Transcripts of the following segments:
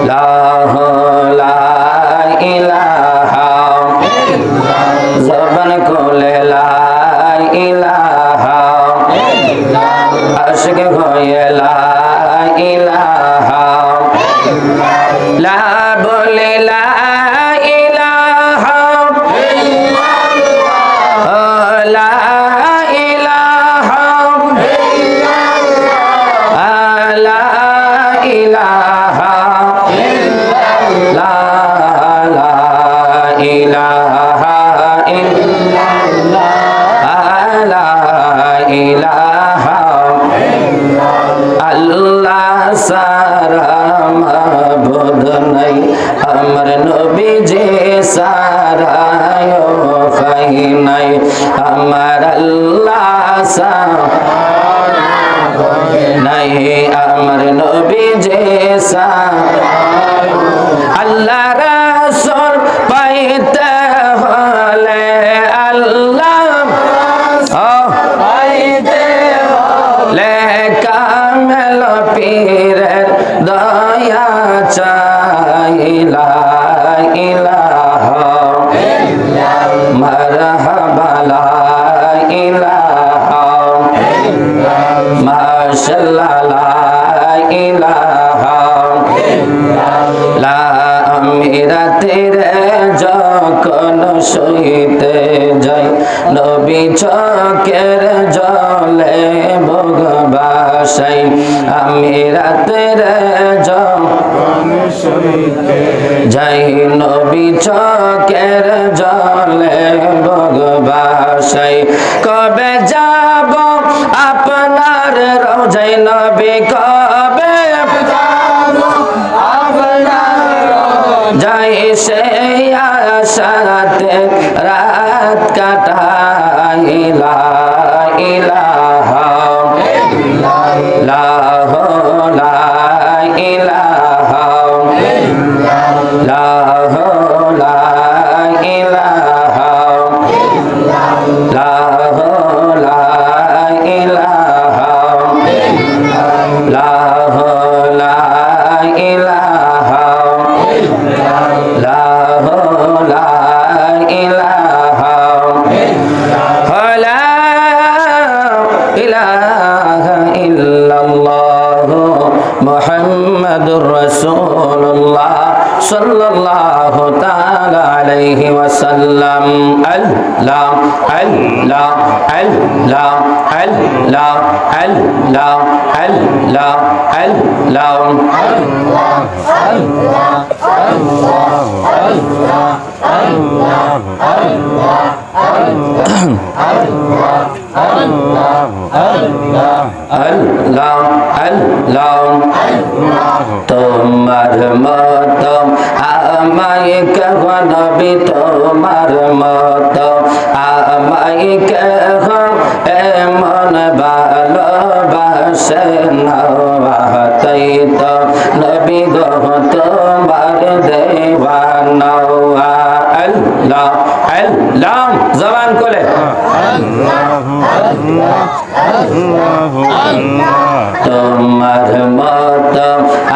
লা ইলাহা জবান খুলে লা ইলাহা আশিক হয়ে লা ইলাহা লা বলে লা ইলাহা লা ইলাহা লা ইলাহা লা ইলাহা লা ইলাহা আল্লাহ সারা মাবুদ নাই আমার নবী যে সারা ফাই নাই আমার আল্লাহ সারা নাই আমার নবী যে সারা আল্লাহ রাসূল পাইতে হলে আল্লাহ পাইতে হলে কামেল পীরের দয়া চাইলা ইলাহা মারহাবা লা ইলাহা মাশাআল্লাহ লা ইলাহা লা আমিরাতের যখন সইতে যাই নবী চকের জলে ভোগবাসাই আমিরাতের যখন সইতে যাই নবী চকের জলে ভোগবাসাই কবে যাব আপনার রওজায় নবী কবে যাই সে আশাতে রাত কাটাইলা ইলাহা লা ইলাহা লা ইলাহা লা ইলাহা লা ইলাহা লা ইলাহা লা ইলাহা ইল্লাল্লাহ মুহাম্মাদুর রাসূলুল্লাহ সাল্লাল্লাহু তাআলা আলাইহি ওয়াসাল্লাম আল্লাহ আল্লাহ আল্লাহ আল্লাহ আল্লাহ আল্লাহ আল্লাহ আল্লাহ আল্লাহ তোমার মত আমায় কেহ নবী তোমার মত আমায় কেহ এমন ভালোবাসে না তাই তো নবী গো তোমার দেওয়ানা আল্লাহ আল্লাহ জবান করে তোমার মত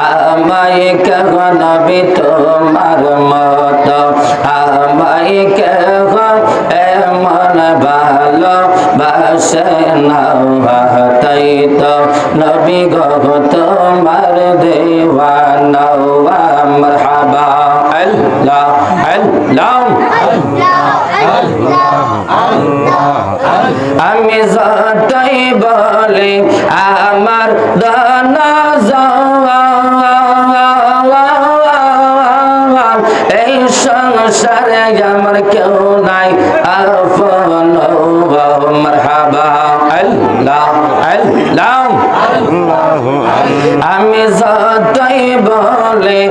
আমায় কেহ নবী তোমার মত আমায় কেহ এমন ভালোবাসে না তাই তো নবী গো তোমার দেওয়ানা মারহাবা আল্লাহ আল্লাহ আমি যতই বলি আমার দানা এই সংসারে আমার কেউ নাই আপন মারহাবা আল্লাহ আল্লাহ আমি যতই বলি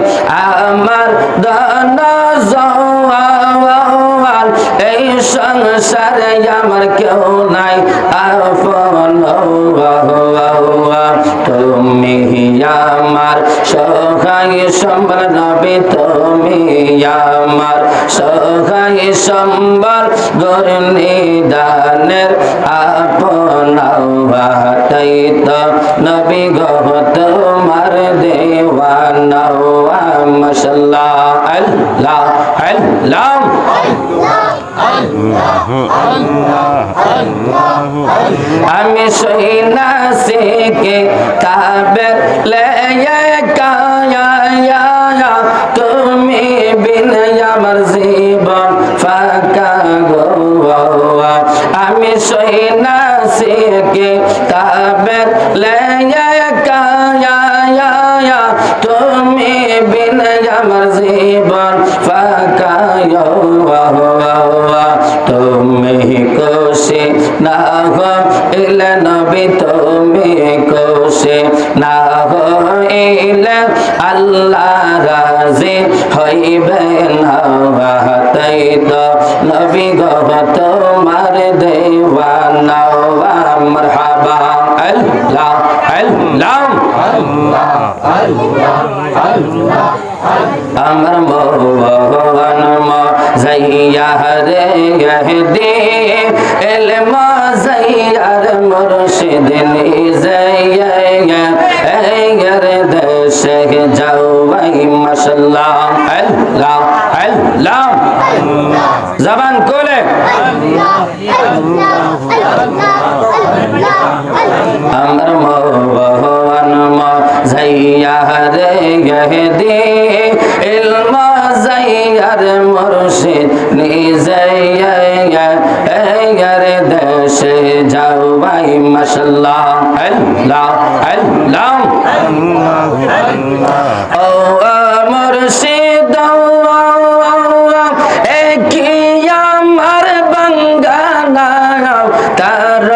আমার দানা এই সংসারে আমার কেউ নাই আপন তুমি আমার সহায় সম্বল নবী তুমি আমার সহায় সম্বল গরনি দানের আপনা তাই তো নবী গো তোমার দেওয়ানা মাশাআল্লাহ আল্লাহ আল্লাহ আমি সইনা সিকে কাবের লেয়ে কায়া তুমি বিন আমার জীবন ফাঁকা গো আমি সইনা সিকে কাবের লেয়ে কায়া তুমি বিন আমার জীবন ফাঁকা তুমি খুশি না হইলে নবী তুমি খুশি না হইলে আল্লাহ রাজি হইবে না তাই তো নবী গো তোমার দেওয়ানা মারহাবা আল্লাহ আল্লাহ আমার মোহন মজাইয়া রে দে ইলম যাইয়ার মুর্শিদ নিজাইয়া এর দেশে যাও ভাই মাশাআল্লাহ আল্লাহ আল্লাহ জবান কোলে আমার মোহন মজাইয়া রে দে ইলম যাইয়ার মুর্শিদ নিজাইয়া এর দেশে যাও ভাই মাশাআল্লাহ আল্লাহ আল্লাহ ও মুর্শিদ একই আমার বাঙ্গানা তার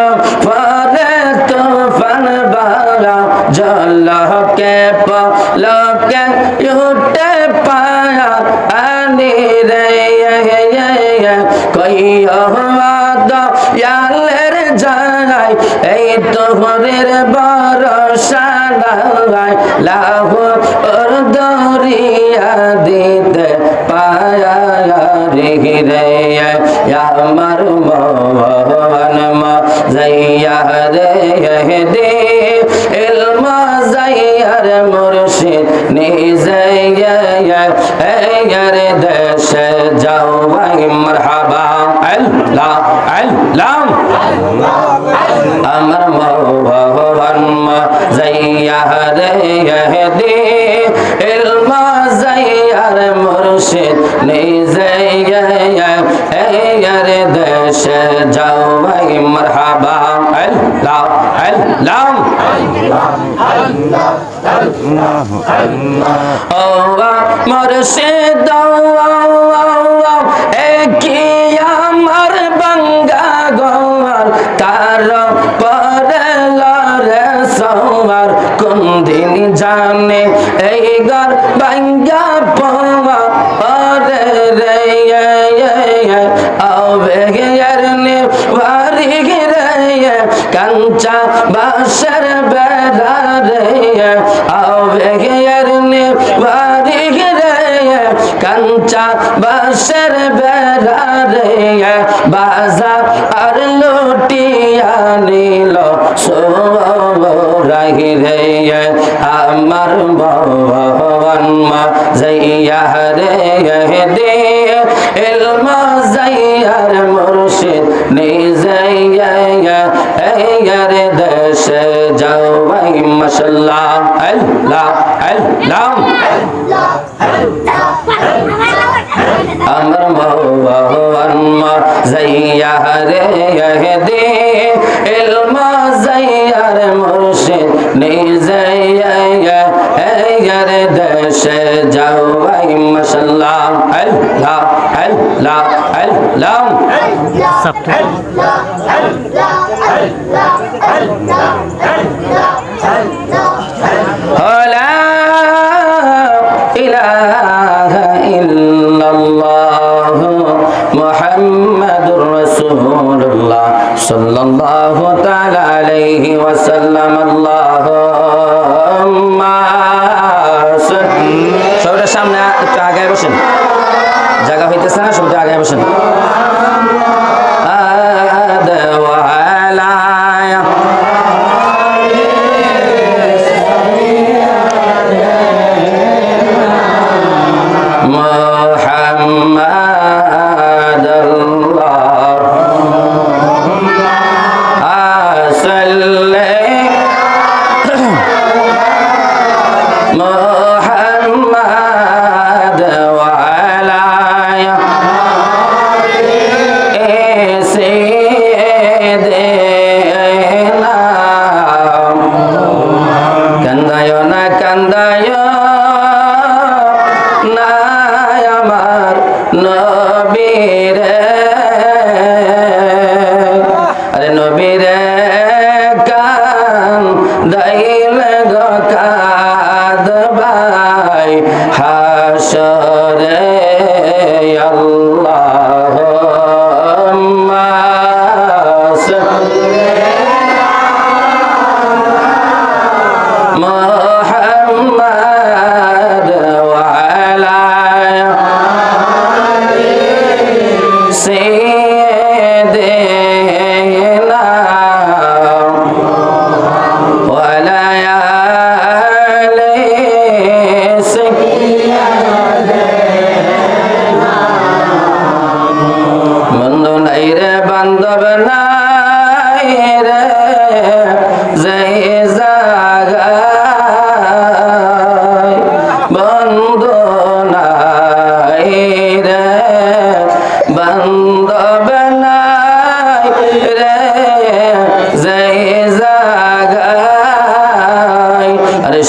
পরে তুফান বালা জলকে পলকে উঠে পায়া আনি রে কইয়া দয়ালের জানাই এই তোহরের ভরসা নাই লাহ দরিয়া দিতে পায়া রে আমার মন মজাইয়া রে দে ইলম যাইয়ার মুর্শিদ নিজাইয়া এর দেশে যাও ভাই মারহাবা আল্লাহ আল্লাহ আমার মোহন মজাইয়া রে দে ইলম যাইয়ার মুর্শিদ নিজাইয়া এর দেশে যাও ভাই মারহাবা আল্লাহ আল্লাহ ও মুর্শিদ একই আমার বাঙ্গা গোয়ার তার পরে লরে সওয়ার কোন দিন জানে এই ঘর বাঙ্গা পাওয়া পরে রে আবেগের নে ভারি রে কাঞ্চা বাসর বেড়া রে আবেগের নে ভারি রে কাঞ্চা বাসর বেড়া রে বাজার আর লুটিয়া নিল সোরাই রে আমার ভগবান মজাইয়া রে দে ইলম যাইয়ার মুর্শিদ নিজাইয়া এর দেশে যাও ভাই মাশাআল্লাহ আল্লাহ আল্লাহ আমার ভগবান মজাইয়া রে দে ইলম যাইয়ার মুর্শিদ নিজাইয়া এর দেশে যাও ভাই মাশাআল্লাহ আল্লাহ আল্লাহ আল্লাহ লা ইলাহা ইল্লাল্লাহ মুহাম্মাদুর রাসূলুল্লাহ সাল্লাল্লাহু তাআলা আলাইহি ওয়াসাল্লাম। আল্লাহুম্মা সবার সামনে একটু আগে বসেন, জায়গা হইতেছে না, সবটা আগে বসেন।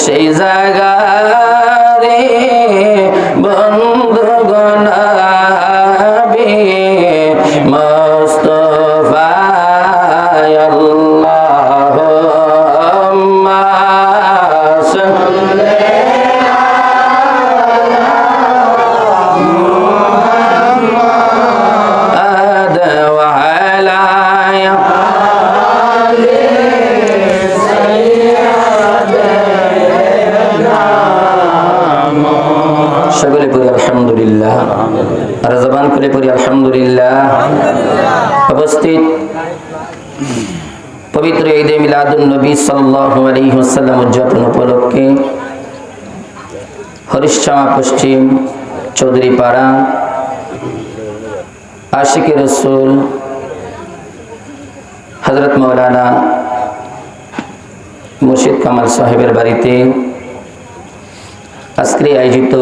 সেই জায়গা রে বন্ধু গনাবি মুস্তাফা আল্লাহুম্মা সাল্লি সকলে পড়ি আলহামদুলিল্লাহ, আর জবান খুলে পড়ি আলহামদুলিল্লাহ। উপস্থিত পবিত্র ঈদে মিলাদুন নবী সাল্লাল্লাহু আলাইহি ওয়াসাল্লাম উদযাপন উপলক্ষে হরিশচামা পশ্চিম চৌধুরী পাড়া আশিকে রসুল হযরত মাওলানা মুর্শিদ কামাল সাহেবের বাড়িতে আজকে আয়োজিত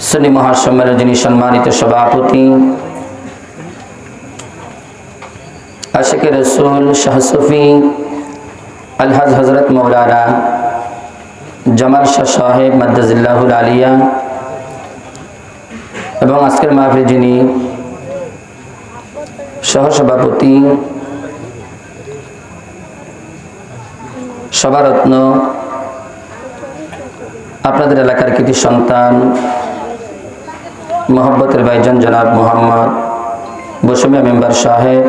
সুন্নি মহাসম্মেলন যিনি সম্মানিত সভাপতি আশিকে রসুল শাহ সুফি আলহাজ হযরত মাওলানা জামাল শাহ সাহেব মাদ্দাজিল্লাহুল আলিয়া এবং আজকের মাহফিলে যিনি সহসভাপতি সভারত্ন আপনাদের এলাকার কৃতি সন্তান মোহাম্মতের ভাইজান জনাব মোহাম্মদ বসুমিয়া মেম্বার সাহেব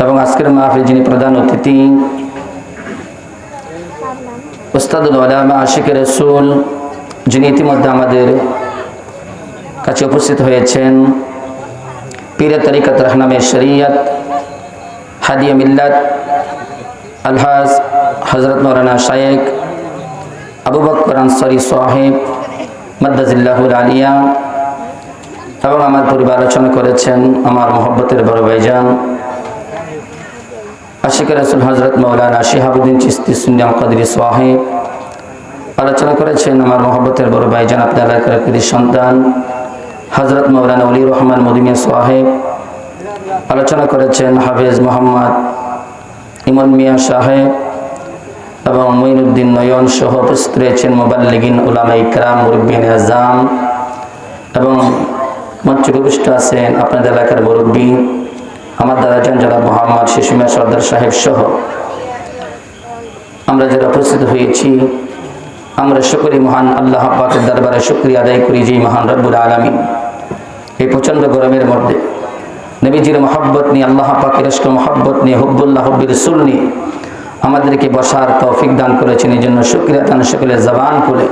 এবং আজকের মাহফিলে যিনি প্রধান অতিথি উস্তাদুল উলামা আশিকে রসুল, যিনি ইতিমধ্যে আমাদের কাছে উপস্থিত হয়েছেন, পীরে তরিকত রহনামে শরিয়ত হাদিয়ে মিল্লাত আলহাজ হযরত মাওলানা শায়েখ আবু বকর আনসারী সাহেব মাদ্দাজিল্লাহুল আলিয়া এবং আমার পরিবার আলোচনা করেছেন আমার মহব্বতের বড় ভাইজান আশিকে রাসূল হযরত মাওলানা শিহাবুদ্দিন চিশতি সুন্নি কাদরি সাহেব, আলোচনা করেছেন আমার মহব্বতের বড় ভাইজান আপনার এলাকার কৃতি সন্তান হযরত মাওলানা ওলি রহমান মদিনী সাহেব, আলোচনা করেছেন হাফেজ মোহাম্মদ ইমন মিয়া সাহেব এবং মঈনুদ্দিন নয়ন সহ উপস্থিত রয়েছেন মুবাল্লিগিন উলামা ইকরাম মুরব্বিয়ান আযম এবং মঞ্চে উপস্থিত আছেন আপনাদের এলাকার মুরব্বী আমার দাদাজান জনাব মোহাম্মদ শিশুমিয়া সর্দার সাহেব সহ আমরা যারা উপস্থিত হয়েছি, আমরা সকলেই মহান আল্লাহ পাকের দরবারে শুকরিয়া আদায় করি যে মহান রব্বুল আলামিন এই প্রচন্ড গরমের মধ্যে নবীজির মহব্বত নিয়ে, আল্লাহ পাকের ইশক মহব্বত নিয়ে, হুব্বুল্লাহ হুব্বির রাসূল নিয়ে আমাদেরকে বসার তৌফিক দান করেছেন। এই জন্য শুকরিয়া তান সকলে জবান খুলে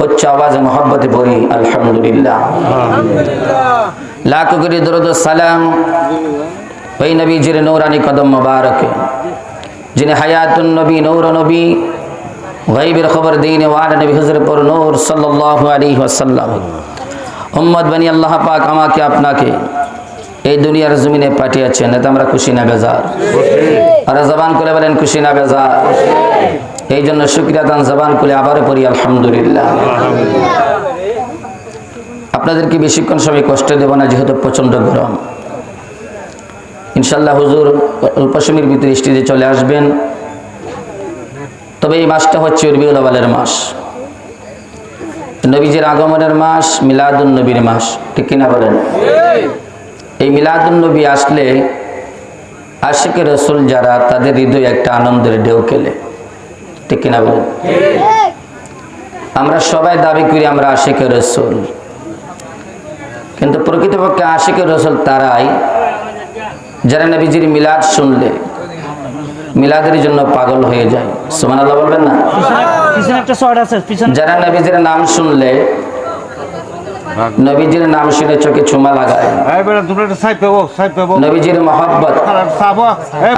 উচ্চ আওয়াজে মহব্বতে বলি আলহামদুলিল্লাহ। লাখ কোটি দরুদ ও সালাম ওই নবীজির নূরানি কদম মোবারকে, যিনি হায়াতুন নবী, নূর নবী, গায়বের খবর দিন ওয়ালা নবী হুজুর পর নূর সাল্লাল্লাহু আলাইহি ওয়াসাল্লাম। উম্মত বানি আল্লাহ পাক আমাকে আপনাকে এই দুনিয়ার জমিনে পাঠিয়েছেন, এতে আমরা খুশি না বেজার? আর জবান করে বলেন খুশি না বেজার? এই জন্য শুকরিয়া দান জবান করে আবারও পড়ি আলহামদুলিল্লাহ। আপনাদেরকে বেশিক্ষণ সময় কষ্ট দেব না, যেহেতু প্রচন্ড গরম। ইনশাল্লাহ হুজুর অল্প সময়ের ভিতরে স্টেজে চলে আসবেন। তবে এই মাসটা হচ্ছে রবিউল আউয়ালের মাস, নবীজির আগমনের মাস, মিলাদুন নবীর মাস, ঠিক কিনা বলেন? এই মিলাদুন নবী আসলে আশিকে রসুল যারা, তাদের হৃদয়ে একটা আনন্দের ঢেউ খেলে, ঠিক কিনা বলেন? আমরা সবাই দাবি করি আমরা আশিকে রসুল, কিন্তু প্রকৃতপক্ষে আশিকে রসুল তারাই যারা নবীজির মিলাদ শুনলে মিলাদের জন্য পাগল হয়ে যায়। সুবহানাল্লাহ বলবেন না? যারা নবীজির নাম শুনলে, নবীজির নাম শুনে চোখে চুমা লাগায়, নবীজির মহব্বত,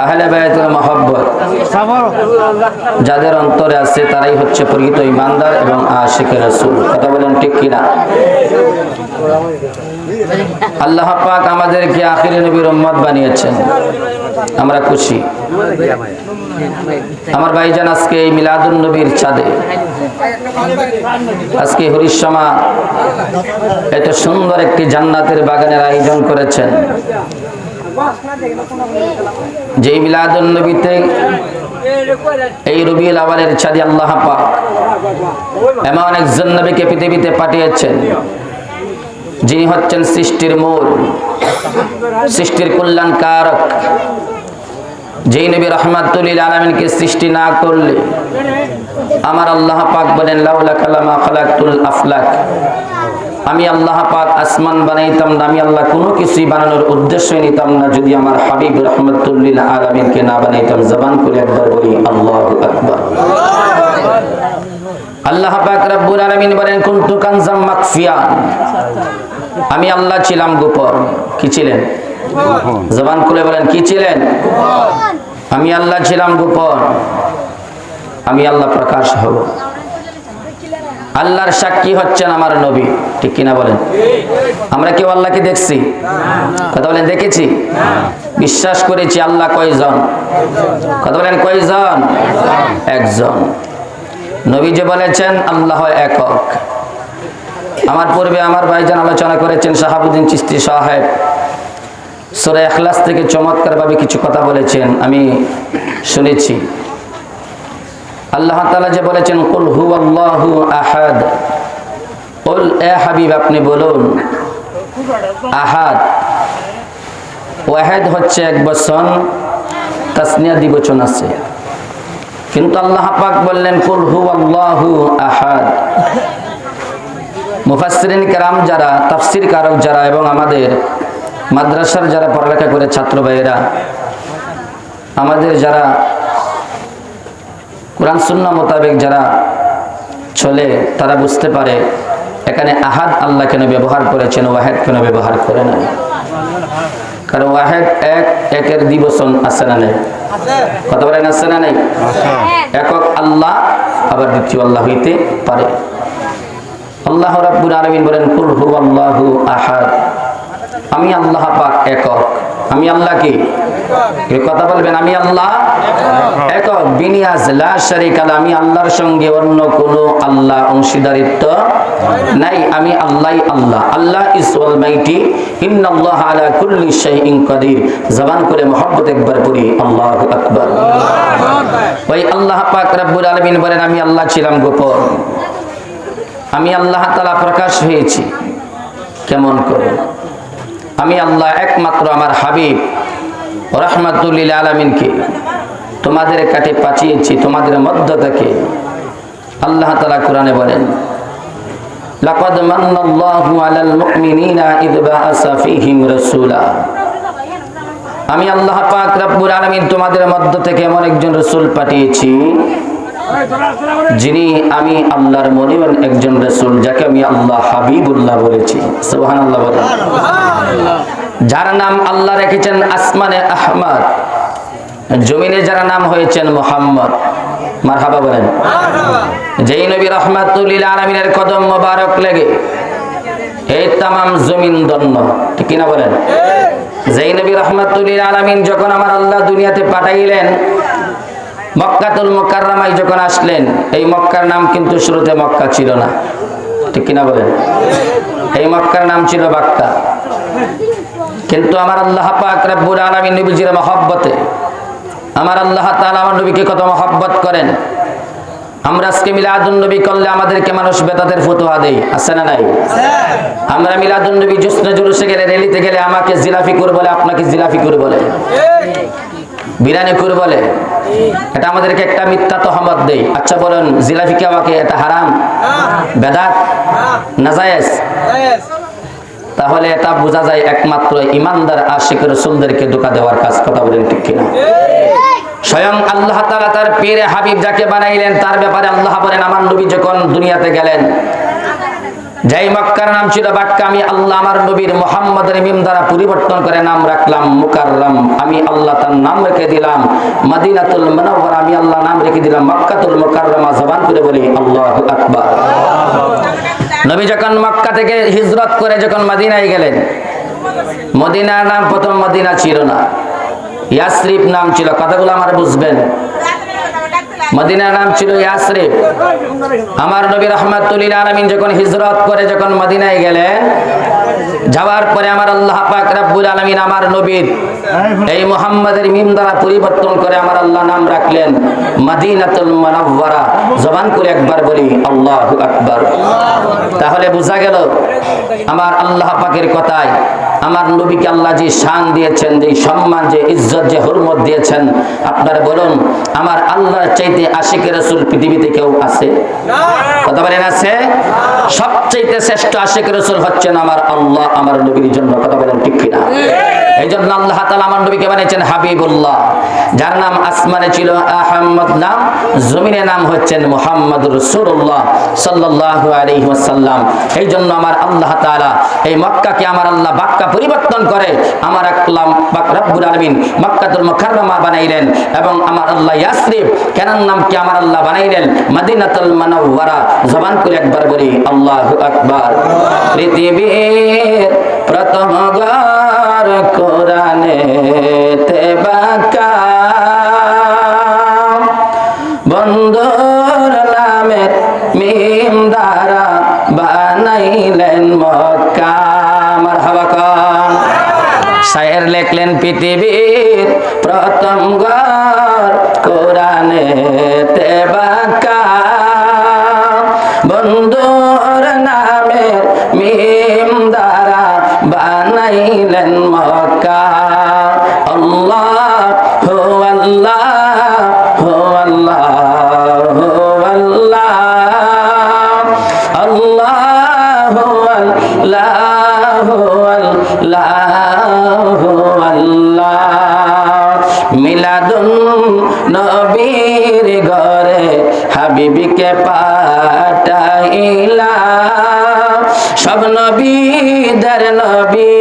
আহলে বায়তের মহব্বত যাদের অন্তরে আছে, তারাই হচ্ছে প্রকৃত ঈমানদার এবং আশিকে রাসূল। কথা বলেন ঠিক কিনা? আল্লাহ পাক আমাদেরকে আখিরি নবীর উম্মত বানিয়েছেন, আমরা খুশি। আমার ভাইজান আজকে এই মিলাদুন নবীর চাঁদে, আজকে হরিশমা এত সুন্দর একটি জান্নাতের বাগানের আয়োজন করেছেন। যেই মিলাদুন নবীতে, এই রবিউল আউয়ালের চাঁদে আল্লাহ পাক এমন একজন নবীকে পৃথিবীতে পাঠিয়েছেন, যিনি হচ্ছেন সৃষ্টির মূল, সৃষ্টির কল্যাণকারক। যেই নবী রাহমাতুল লিল আলামিনকে সৃষ্টি না করলে, আমার আল্লাহ পাক বলেন লাউলা কালামা খালাকতুল আফলাক, আমি আল্লাহ পাক আসমান বানাইতাম না, আমি আল্লাহ কোনো কিছুই বানানোর উদ্দেশ্যই নিতাম না যদি আমার হাবিব রাহমাতুল লিল আলামিনকে না বানাইতাম। জবান করে একবার বলি আল্লাহু আকবার। আল্লাহ পাক রব্বুল আলামিন বলেন কুনতু কানজাম মাকফিয়ান, আমি আল্লাহ ছিলাম গোপন। কি ছিলেন? জবান খুলে বলেন কি ছিলেন? আমি আল্লাহ ছিলাম গোপন, আমি আল্লাহ প্রকাশ হব। আল্লাহর সাক্ষী হচ্ছেন আমার নবী, ঠিক কিনা বলেন? আমরা কেউ আল্লাহকে দেখছি? কথা বলেন দেখেছি? বিশ্বাস করেছি। আল্লাহ কয়জন? কথা বলেন কয়জন? একজন। নবী যে বলেছেন আল্লাহ একক। আমার পূর্বে আমার ভাইজান আলোচনা করেছেন শাহাবুদ্দিন চিশতি সাহেব, সূরা ইখলাস থেকে চমৎকার ভাবে কিছু কথা বলেছেন, আমি শুনেছি। আল্লাহ তাআলা যে বলেছেন কুল হুয়াল্লাহু আহাদ, কুল এ হাবিব আপনি বলুন আহাদ। ওয়াহিদ হচ্ছে এক বচন, তাসনিয়া দ্বিবচন আছে, কিন্তু আল্লাহ পাক বললেন কুল হুয়াল্লাহু আহাদ। মুফাসসিরিন কেরাম যারা, তাফসীর কারক যারা এবং আমাদের মাদ্রাসার যারা পড়ালেখা করে ছাত্র ভাইয়েরা, আমাদের যারা কোরআন সুন্নাহ মোতাবেক যারা চলে, তারা বুঝতে পারে এখানে আহাদ আল্লাহ কেন ব্যবহার করেছেন, ওয়াহিদ কেন ব্যবহার করে নাই। কারণ ওয়াহিদ এক, একের দ্বিবচন আছে না নেই? কথা বলেন আছে না নেই? একক আল্লাহ আবার দ্বিতীয় আল্লাহ হইতে পারে। আল্লাহ রাব্বুল আলামিন বলেন কুল হুয়াল্লাহু আহাদ, আমি আল্লাহ পাক একক। আমি আল্লাহ কি? কথা বলবেন আমি আল্লাহ একক, বিনিয়াজ লা শারীকা লা, আমি আল্লাহর সঙ্গে অন্য কোন আল্লাহ অংশীদারিত্ব নাই, আমি আল্লাহই আল্লাহ। আল্লাহ ইজ অলমাইটি, ইন্নাল্লাহা আলা কুল্লি শাইইন কাদির। জবান করে মহব্বত একবার পড়ি আল্লাহু আকবার। ওই আল্লাহ পাক রব্বুল আলামিন বলেন আমি আল্লাহ ছিলাম গোপন, আমি আল্লাহ তাআলা প্রকাশ হয়েছি। কেমন করে? আমি আল্লাহ একমাত্র আমার হাবিব রাহমাতুল লিল আলামিনকে তোমাদের কাছে পাঠিয়েছি, তোমাদের মধ্য থেকে। আল্লাহ তাআলা কোরআনে বলেন লাকাদ মান্নাল্লাহু আলাল মুমিনিনা ইয বাআসা ফীহিম রাসূলা, আমি আল্লাহ পাক রব্বুল আলামিন তোমাদের মধ্য থেকে এমন একজন রাসূল পাঠিয়েছি যিনি আমি আল্লাহর মনোনীত একজন রাসূল, যাকে আমি আল্লাহ হাবিবুল্লাহ বলেছি। সুবহানাল্লাহ বলেন। যার নাম আল্লাহ রেখেছেন আসমানে আহমদ, জমিনে যার নাম হয়েছেন মুহাম্মদ। মারহাবা বলেন। যেই নবী রাহমাতুল লিল আলামিনের কদম মোবারক লেগে এই তামাম জমিন ধন্য, ঠিক কিনা বলেন? যেই নবী রাহমাতুল লিল আলামিন যখন আমার আল্লাহ দুনিয়াতে পাঠাইলেন, মক্কাতুল মুকাররমায় যখন আসলেন, এই মক্কার নাম কিন্তু শুরুতে মক্কা ছিল না, ঠিক কিনা বলেন? এই মক্কার নাম ছিল বাক্কা। কিন্তু আমার আল্লাহ পাক রব্বুল আলামিন নবীজির মহব্বতে, আমার আল্লাহ তাআলা আমার নবীকে কত মহব্বত করেন। আমরা আজকে মিলাদুন নবী করলে আমাদেরকে মানুষ বেদাতের ফতোয়া দেয়, আছে না নাই? আমরা মিলাদুন নবী জশ্নে জুলুসে গেলে, রেলিতে গেলে আমাকে জিলাফি করে বলে, আপনাকে জিলাফি করে বলে, বিরানি করে বলে। এটা আমাদেরকে একটা মিথ্যা তহমত দেয়। আচ্ছা বলেন, জিলাফি কি আমাকে এটা হারাম, বেদাত, নাজায়েজ? তাহলে এটা বোঝা যায় একমাত্র ইমানদার আশিক রাসূলদেরকে ধোঁকা দেওয়ার কাজ। কথা বলেন ঠিক কিনা? স্বয়ং আল্লাহ তাআলা তার পীরে হাবিব যাকে বানাইলেন, তার ব্যাপারে আল্লাহ বলেন, আমার নবী যখন দুনিয়াতে গেলেন, যেই মক্কার নাম ছিল বাক্কা, আমি আল্লাহ আমার নবীর মুহাম্মদের মিম দ্বারা পরিবর্তন করে নাম রাখলাম মুকাররম। আমি আল্লাহ তার নাম রেখে দিলাম মদিনাতুল মুনাওয়ারা। আমি আল্লাহ নাম রেখে দিলাম মক্কাতুল মুকাররমা। জবান করে বলি আল্লাহু আকবার। নবী যখন মক্কা থেকে হিজরত করে যখন মদিনায় গেলেন, মদিনার নাম প্রথম মদিনা ছিল না, ইয়াসরিব নাম ছিল। কথাগুলো আমার বুঝবেন। মদিনার নাম ছিল ইয়াসরিব। আমার নবী রাহমাতুল লিল আলামিন যখন হিজরত করে যখন মদিনায় গেলেন, যাওয়ার পরে আমার আল্লাহ পাক রব্বুল আলামিন আমার নবীর এই মুহাম্মাদের মিম দ্বারা পরিবর্তন করে আমার আল্লাহ নাম রাখলেন মদিনাতুল মুনাওয়ারা। জবান করে একবার বলি আল্লাহু আকবার। তাহলে বোঝা গেল আমার আল্লাহ পাকের কথায় আমার নবীকে আল্লাহ যে শান দিয়েছেন, যে সম্মান, যে ইজ্জত, যে হুরমত দিয়েছেন, আপনারা বলুন আমার আল্লাহর চাইতে আশিক রাসূল পৃথিবীতে কেউ আছে? কথা বলেন আছে? সবচেয়ে শ্রেষ্ঠ আশিক রাসূল হচ্ছেন আমার আল্লাহ আমার নবীর জন্য। কথা বলেন ঠিক কিনা? এই জন্য আল্লাহ তাআলা আমার নবীকে বানিয়েছেন হাবিবুল্লাহ। যার নাম আসমানে ছিল আহমদ নাম, জমিনে নাম হচ্ছেন মুহাম্মদুর রাসূলুল্লাহ সাল্লাল্লাহু আলাইহি ওয়াসাল্লাম। এই জন্য আমার আল্লাহ তাআলা এই মক্কাকে আমার আল্লাহ বাক্কা পরিবর্তন করে আমার আল্লাহ পাক রব্বুল আলামিন মক্কাতুল মুকাররমা বানাইলেন, এবং আমার আল্লাহ ইয়াসরিব কেনার নামকে আমার আল্লাহ বানাইলেন মদিনাতুল মুনাওয়ারা। জবান করে একবার বলি আল্লাহু আকবার। পৃথিবীর প্রথম ঘর কোরআনেতে বাক্কা, বন্ধুর নামের মিম দ্বারা বানাইলেন মক্কা। মারহাবা খান। শায়ের লিখলেন পৃথিবীর প্রথম ঘর কোরআনেতে বাক্কা, বন্ধুর নামের মিম দ্বারা বানাইলেন মক্কা। আল্লাহু আল্লাহু আল্লাহু আল্লাহ, আল্লাহু আল্লাহু আল্লাহু আল্লাহ। মিলাদুন নবীর ঘরে হাবিবকে পাঠাইলাম, সব নবীদের নবী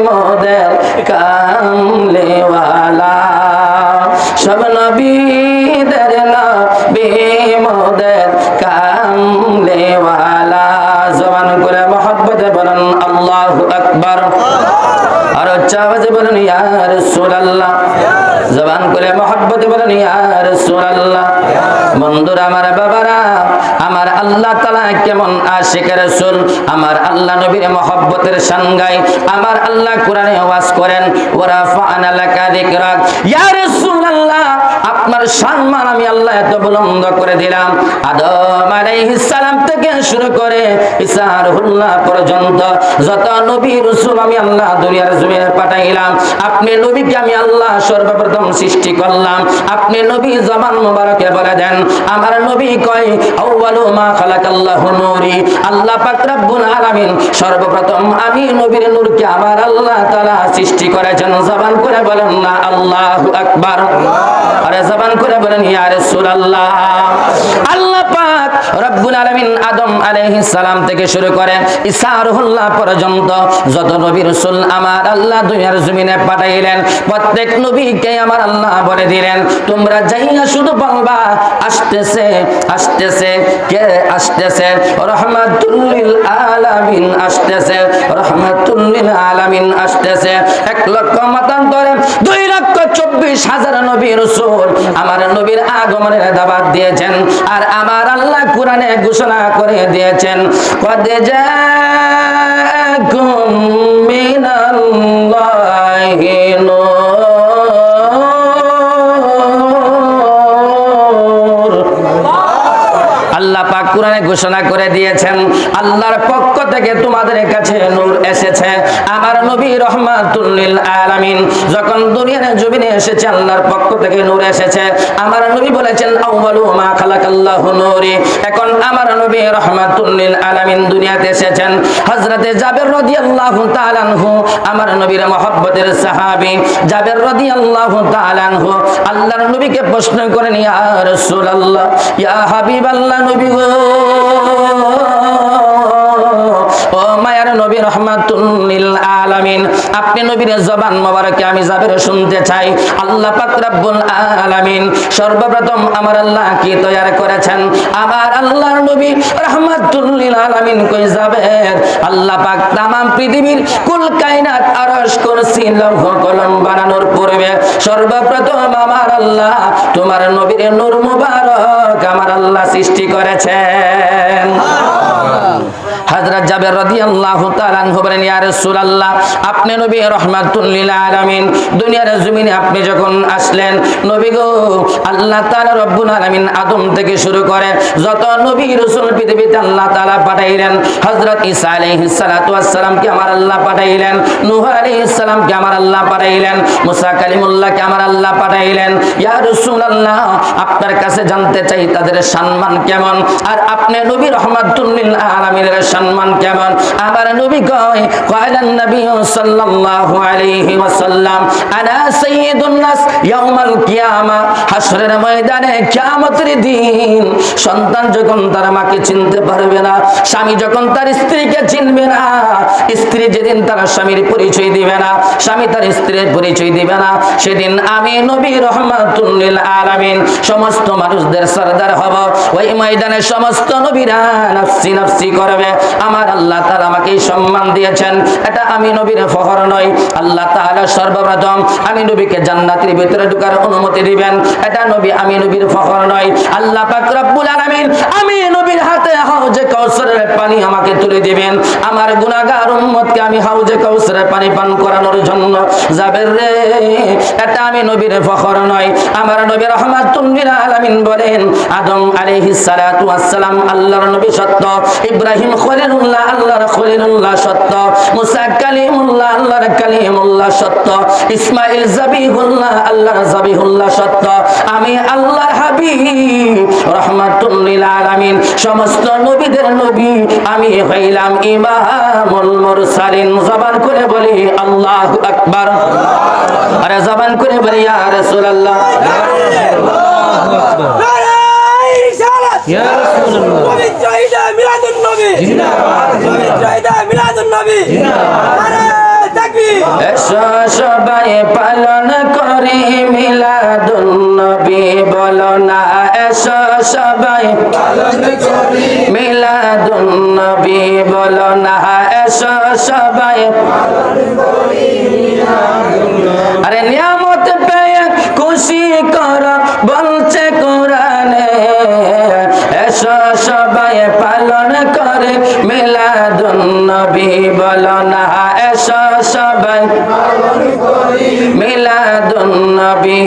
মোদের কামলেওয়ালা, সব নবীদের নবী মোদের কামলেওয়ালা। জবান করে মহব্বতে বলেন আল্লাহু আকবার। আর আওয়াজে বলেন ইয়া রাসূলুল্লাহ। জবান করে মহব্বতে বলেন ইয়া রাসূলুল্লাহ। বন্ধুরা আমার, বাবারা আমার, আল্লাহ তাআলা কেমন আশিক রাসূল, আমার আল্লাহ নবীর মহব্বতের শান গায়। আমার আল্লাহ কোরআনে ওয়াজ করেন ওয়া রাফা'না লাকা যিকরাক। ইয়া রাসূলুল্লাহ, আপনার সম্মান আমি আল্লাহ এত বুলন্দ করে দিলাম। আদম আলাইহিস সালাম থেকে শুরু করে ঈসা রুহুল্লাহ পর্যন্ত যত নবী রাসূল আমি আল্লাহ দুনিয়ার জমিনে পাঠাইলাম, আপনি নবীকে আমি আল্লাহ সর্বপ্রথম সৃষ্টি করলাম। আপনি নবী জবান মোবারকে বলে দেন, আমার নবী কয় আউয়ালু মা খালাকাল্লাহু নূরি, আল্লাহ পাক রব্বুল আলামিন সর্বপ্রথম আমি নবীর নূরকে আমার আল্লাহ তাআলা সৃষ্টি করেছেন। জবান করে বলেন না আল্লাহু আকবার, আরে জবান করে বলেন ইয়া রাসূলুল্লাহ। আল্লাহ পাক রব্বুল আলামিন আদম আলাইহিস সালাম থেকে শুরু করে ঈসা রুহুল্লাহ পর্যন্ত যত নবী রাসূল আমার আল্লাহ দুনিয়ার জমিনে পাঠাইলেন, প্রত্যেক নবীকে আমার আল্লাহ বলে দিলেন তোমরা যাইয়া শুধু বলবা আসতেছে আসতেছে, কে আসতেছে? রাহমাতুল লিল আলামিন আসতেছে, রাহমাতুল লিল আলামিন আসতেছে। 1,00,000 মতান্তরে 2,24,000 নবী রাসূল আমার নবীর আগমনের দাওয়াত দিয়েছেন। আর আমার আল্লাহ কোরআনে ঘোষণা করে দিয়েছেন কদ জাআকুম মিনাল্লাহি নূর। আল্লাহ পাক কোরআনে ঘোষণা করে দিয়েছেন আল্লাহর পক্ষ থেকে তোমাদের কাছে নূর এসেছে। আমার নবী রাহমাতুল লিল আলামিন যখন দুনিয়ার জমিনে এসেছে আল্লাহর পক্ষ থেকে নূর এসেছে। আমার নবী বলেছেন আউয়ালু মা খালাকাল্লাহু নূরি। এখন আমার নবী রাহমাতুল লিল আলামিন দুনিয়াতে এসেছেন। হযরতে জাবের রাদিয়াল্লাহু তাআলা আনহু আমার নবীর মহব্বতের সাহাবী জাবের রাদিয়াল্লাহু তাআলা আনহু আল্লাহর নবীকে প্রশ্ন করেন ইয়া রাসূলুল্লাহ, ইয়া হাবিবাল্লাহ নবী গো, ও মায়ার নবী রাহমাতুল লিল আলামিন, আপনি নবীর জবান মোবারকে আমি জাবের শুনতে চাই। আল্লাহ পাক রব্বুল আলামিন সর্বপ্রথম আমার আল্লাহ কি তৈরি করেছেন? আমার আল্লাহর নবী রাহমাতুল লিল আলামিন কই জাবের, আল্লাহ পাক तमाम পৃথিবীর কুল কায়নাত আরশ কুরসি লৌহ কলম বানানোর পূর্বে সর্বপ্রথম আমার আল্লাহ তোমার নবীর নূর মুবারক আমার আল্লাহ সৃষ্টি করেছেন। হযরত জাবের রাদিয়াল্লাহু তাআলা আনহু বলেন ইয়া রাসূলুল্লাহ, আপনি নবী রাহমাতুল লিল আলামিন দুনিয়ার জমিনে আপনি যখন আসলেন নবী গো, আল্লাহ তাআলা রব্বুল আলামিন আদম থেকে শুরু করে যত নবী রাসূল পৃথিবীতে আল্লাহ তাআলা পাঠাইলেন। হযরত ঈসা আলাইহিস সালাতু ওয়াস সালামকে আমার আল্লাহ পাঠাইলেন, নূহ আলাইহিস সালামকে আমার আল্লাহ পাঠাইলেন, মুসা কালিমুল্লাহকে আমার আল্লাহ পাঠাইলেন। ইয়া রাসূলুল্লাহ, আপনার কাছে জানতে চাই তাদের সম্মান কেমন, আর আপনি নবী রাহমাতুল লিল আলামিনের সম্মান কেমন? আমার নবী কয় কয়লান নবী সাল্লাল্লাহু আলাইহি ওয়াসাল্লাম আনা সাইয়্যিদুন নাস ইয়াউমাল কিয়ামা, হাশরের ময়দানে কিয়ামতের দিন সন্তান যখন তার মাকে চিনতে পারবে না, স্বামী যখন তার স্ত্রীকে চিনবে না, স্ত্রী যেদিন তার স্বামীর পরিচয় দিবে না, স্বামী তার স্ত্রীর পরিচয় দিবে না, সেদিন আমি নবী রাহমাতুল লিল আলামিন সমস্ত মানুষদের সরদার হব। ওই ময়দানে সমস্ত নবীরা নাফসি নাফসি করবে। আমার আল্লাহ তাআলা আমাকে সম্মান দিয়েছেন, এটা আমি নবীর ফখর নয়। আল্লাহ তাআলা সর্বপ্রথম আমি নবীকে জান্নাতের ভিতরে ঢোকার অনুমতি দিবেন, এটা নবী আমি নবীর ফখর নয়। আল্লাহ পাক রব্বুল আলামিন আমি নবীর হাতে হাউজে কাউসারের পানি আমাকে তুলে দিবেন, আমার গুনাহগার উম্মতকে আমি হাউজে কাউসারের পানি পান করানোর জন্য যাবেন রে, এটা আমি নবীর ফখর নয়। আমার নবী রাহমাতুল লিল আলামিন বলেন আদম আলাইহিস সালাতু ওয়াস সালাম আল্লাহর নবী সত্য, ইব্রাহিম খলিলুল্লাহ আল্লাহর খলিলুল্লাহ সত্য, মুসা কালিমুল্লাহ আল্লাহর কালিমুল্লাহ সত্য, ইসমাঈল যাবিহুল্লাহ আল্লাহর যাবিহুল্লাহ সত্য, আমি আল্লাহর হাবিব রাহমাতুল লিল আলামিন সমস্ত নবীদের নবী, আমি হইলাম ইমামুল মুরসালিন। জবান করে বলি আল্লাহু আকবার, আরে জবান করে বলি ইয়া রাসূলুল্লাহ, আল্লাহু আকবার, ইয়া রাসূলুল্লাহ, নবী জয়দা মিলাদুন নবী জিন্দাবাদ, নবী জয়দা মিলাদুন নবী জিন্দাবাদ, আরে তাকবীর। এসো সবাই পালন করি মিলাদুন নবী, বলো না এসো সবাই পালন করি মিলাদুন নবী, বলো না এসো সবাই পালন করি মিলাদুন নবী। আরে নিয়ামত পেয়ে খুশি কর বলছে কোরআনে, এসো সবাই পালন করে মিলাদুন নবী, বলো না এসো সবাই পালন করি মিলাদুন নবী।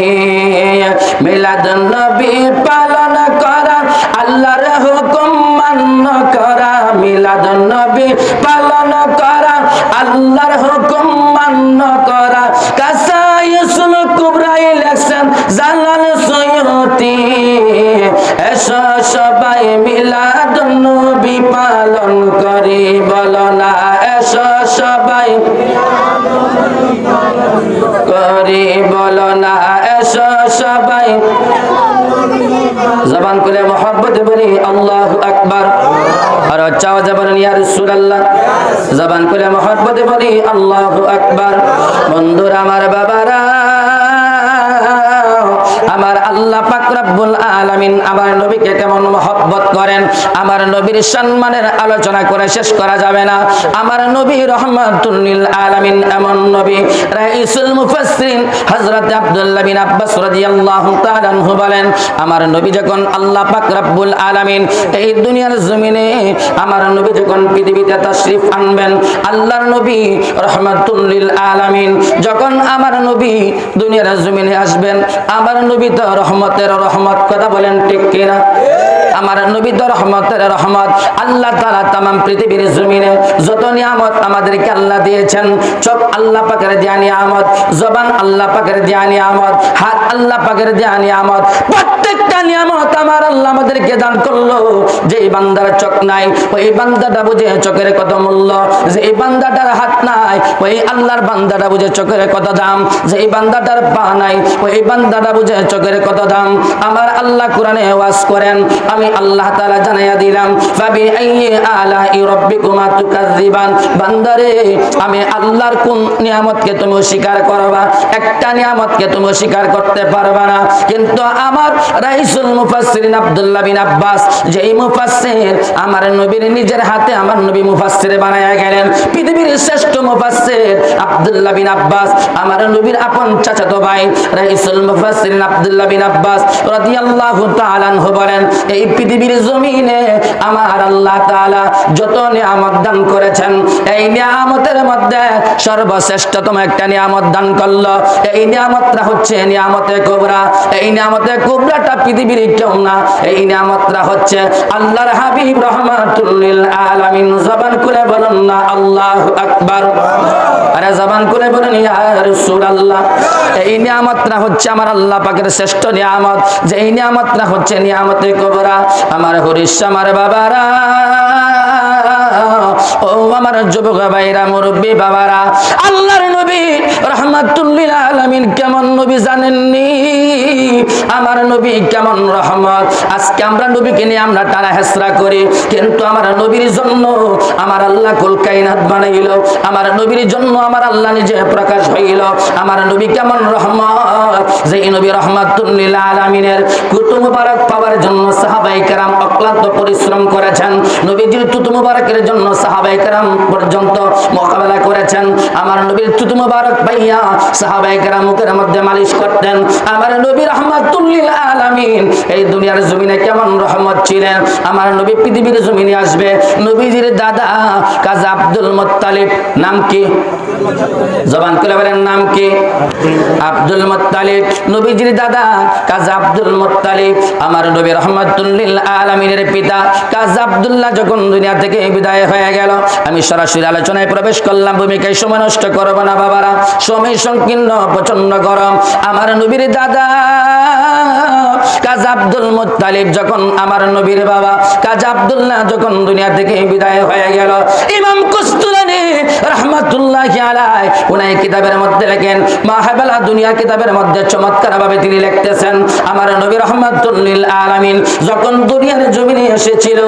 মিলাদুন নবী পালন করা আল্লাহর হুকুম মান্য করা, পালন করা, আল্লাহর হুকুম মান্য করা। কাসাইসুল কুবরাই লেখছেন জালাল সৈয়দী, এসো সবাই মিলাদুন নবী পালন করি, বলো না এসো সবাই করি, বলো না এসো সবাই। জবান করে মোহাব্বত বলি আল্লাহু আকবার, আর চাওয়া যাবেন ইয়া রাসূলুল্লাহ। জবান করে মোহাব্বত বলি আল্লাহু আকবার। বন্ধুরা আমার, বাবারা আমার, আল্লাহ পাক রব্বুল আলামিন আমার নবীকে কেমন মহব্বত করেন, আমার নবীর সম্মানের আলোচনা করে শেষ করা যাবে না। আমার নবী রহমাতুল লিল আলামিন এমন নবী। রাইসুল মুফাসসিরিন হযরত আব্দুল্লাহ বিন আব্বাস রাদিয়াল্লাহু তাআলা আনহু বলেন, আমার নবী যখন আল্লাহ পাক রব্বুল আলামিন এই দুনিয়ার জমিনে আমার নবী যখন পৃথিবীতে তাশরীফ আনবেন, আল্লাহর নবী রহমাতুল লিল আলামিন যখন আমার নবী দুনিয়ার জমিনে আসবেন, আমার নবী তো রহমতের রহমত, কথা বলেন ঠিক কিনা? আমার নবী তো রহমতের রহমত। আল্লাহ তাআলা तमाम পৃথিবীর জমিনে যত নিয়ামত আমাদেরকে আল্লাহ দিয়েছেন, চোখ আল্লাহ পাকের দেয়া নিয়ামত, জবান আল্লাহ পাকের দেয়া নিয়ামত, হাত আল্লাহ পাকের দেয়া নিয়ামত, প্রত্যেকটা নিয়ামত আমার আল্লাহ আমাদেরকে দান করলো। যে বান্দার চোখ নাই ওই বান্দাটা বুঝে চোখের কত মূল্য, যে বান্দাটার হাত নাই ওই আল্লাহর বান্দাটা বুঝে চোখের কত দাম, যে বান্দাটার পা নাই ওই বান্দাটা বুঝে চোখের কত দাম। আমার আল্লাহ কোরআনে ওয়াজ করেন, আমি আল্লাহ তাআলা জানাইয়া দিলাম, ফাবি আইয়ি আলাই রাব্বিকুমা তুকাযযিবান। বান্দারে, আমি আল্লাহর কোন নিয়ামতকে তুমি অস্বীকার করবা? একটা নিয়ামতকে তুমি অস্বীকার করতে পারবা না। কিন্তু আমার রাইসুল মুফাসসিরিন আব্দুল্লাহ বিন আব্বাস, যেই মুফাসসির আমার নবীর নিজের হাতে আমার নবী মুফাসসির বানায়া গেলেন, পৃথিবীর শ্রেষ্ঠ মুফাসসির আব্দুল্লাহ বিন আব্বাস, আমার নবীর আপন চাচাতো ভাই রাইসুল মুফাসসিরিন আব্দুল্লাহ বিন আব্বাস রাদিয়াল্লাহু তাআলা আনহু বলেন, এই পৃথিবীর জমিনে আমার আল্লাহ তাআলা যত নিয়ামত দান করেছেন, এই নিয়ামতের মধ্যে সর্বশ্রেষ্ঠতম একটা নিয়ামত দান করলো। এই নিয়ামতটা হচ্ছে নিয়ামতে কুবরা। এই নিয়ামতে কুবরাটা পৃথিবীর কেউ না, এই নিয়ামতটা হচ্ছে আল্লাহর হাবিব রাহমাতুল লিল আলামিন। জবান করে বলুন না আল্লাহু আকবার, আরে জবান করে বলুন ইয়া রাসূলুল্লাহ। এই নিয়ামতটা হচ্ছে আমার আল্লাহ পাকের শ্রেষ্ঠ নিয়ামত, যে এই নিয়ামতটা হচ্ছে নিয়ামতে কুবরা। আমার হরিশ, আমার বাবারা, ও আমার যুবক ভাইরা, মুরব্বী বাবারা, আল্লাহর নবী রাহমাতুল লিল আলামিন কেমন নবী জানেননি? আমার নবী কেমন রহমত। আজকে আমরা নবীকে নিয়ে আমরা টানা হেসরা করি, কিন্তু আমার নবীর জন্য আমার আল্লাহ কুল কায়নাত বানাইল, আমার নবীর জন্য আমার আল্লাহ নিজে প্রকাশ হইল। আমার নবী কেমন রহমত, যে নবী রাহমাতুল লিল আলামিনের কুতুব মুবারক পাওয়ার জন্য সাহাবায়ে কেরাম অক্লান্ত পরিশ্রম করেছেন। নবীজির তুতু মুবারকের জন্য সাহাবায়ে কেরাম পর্যন্ত মোকাবেলা করেছেন। আমার নবীর তুতু মুবারক পাইয়া সাহাবায়ে কেরাম মুখের মধ্যে মালিশ করতেন। আমার নবী রাহমাতুল লিল আলামিন এই দুনিয়ার জমিনে কেমন রহমত ছিলেন। আমার নবী পৃথিবীর জমিনে আসবে, নবীজির দাদা কাজী আব্দুল মুত্তালিব, নাম কি? জবান করে বলেন নাম কি? Abdul Muttalib. নবীজির দাদা কাজী আব্দুল মুত্তালিব আমার নবী রাহমাতুল লিল আলামিনের পিতা কাজী আব্দুল্লাহ যখন দুনিয়া থেকে বিদায় হয়ে গেল, আমি সরাসরি আলোচনায় প্রবেশ করলাম, ভূমিকায় সময় নষ্ট করব না বাবারা, সময় সংকীর্ণ, প্রচন্ড গরম। আমার নবীর দাদা কাজী আব্দুল মুত্তালিব যখন আমার নবীর বাবা কাজী আব্দুল্লাহ যখন দুনিয়া থেকে বিদায় হয়ে গেল, ইমাম কুস্তুলানী রাহমাতুল্লাহি আলাইহি উনাই কিতাবের মধ্যে লেখেন, মাহাবালা দুনিয়া কিতাবের মধ্যে চমৎকার ভাবে তিনি লিখতেছেন, আমার নবী রাহমাতুল লিল আলামিন যখন দুনিয়ার জমিনে এসেছিল,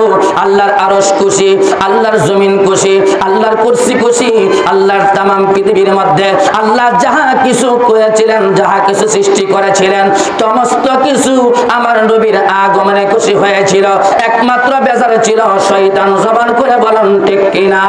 আল্লাহর আরশ খুশি, আল্লাহর জমিন খুশি, আল্লাহর কুরসি খুশি, আল্লাহর तमाम পৃথিবীর মধ্যে আল্লাহ যাহা কিছু করেছিলেন, যাহা কিছু সৃষ্টি করেছিলেন, সমস্ত কিছু আমার নবীর আগমনে খুশি হয়েছিল। একমাত্র বেজার ছিল শয়তান। জবান করে বলেন ঠিক কিনা?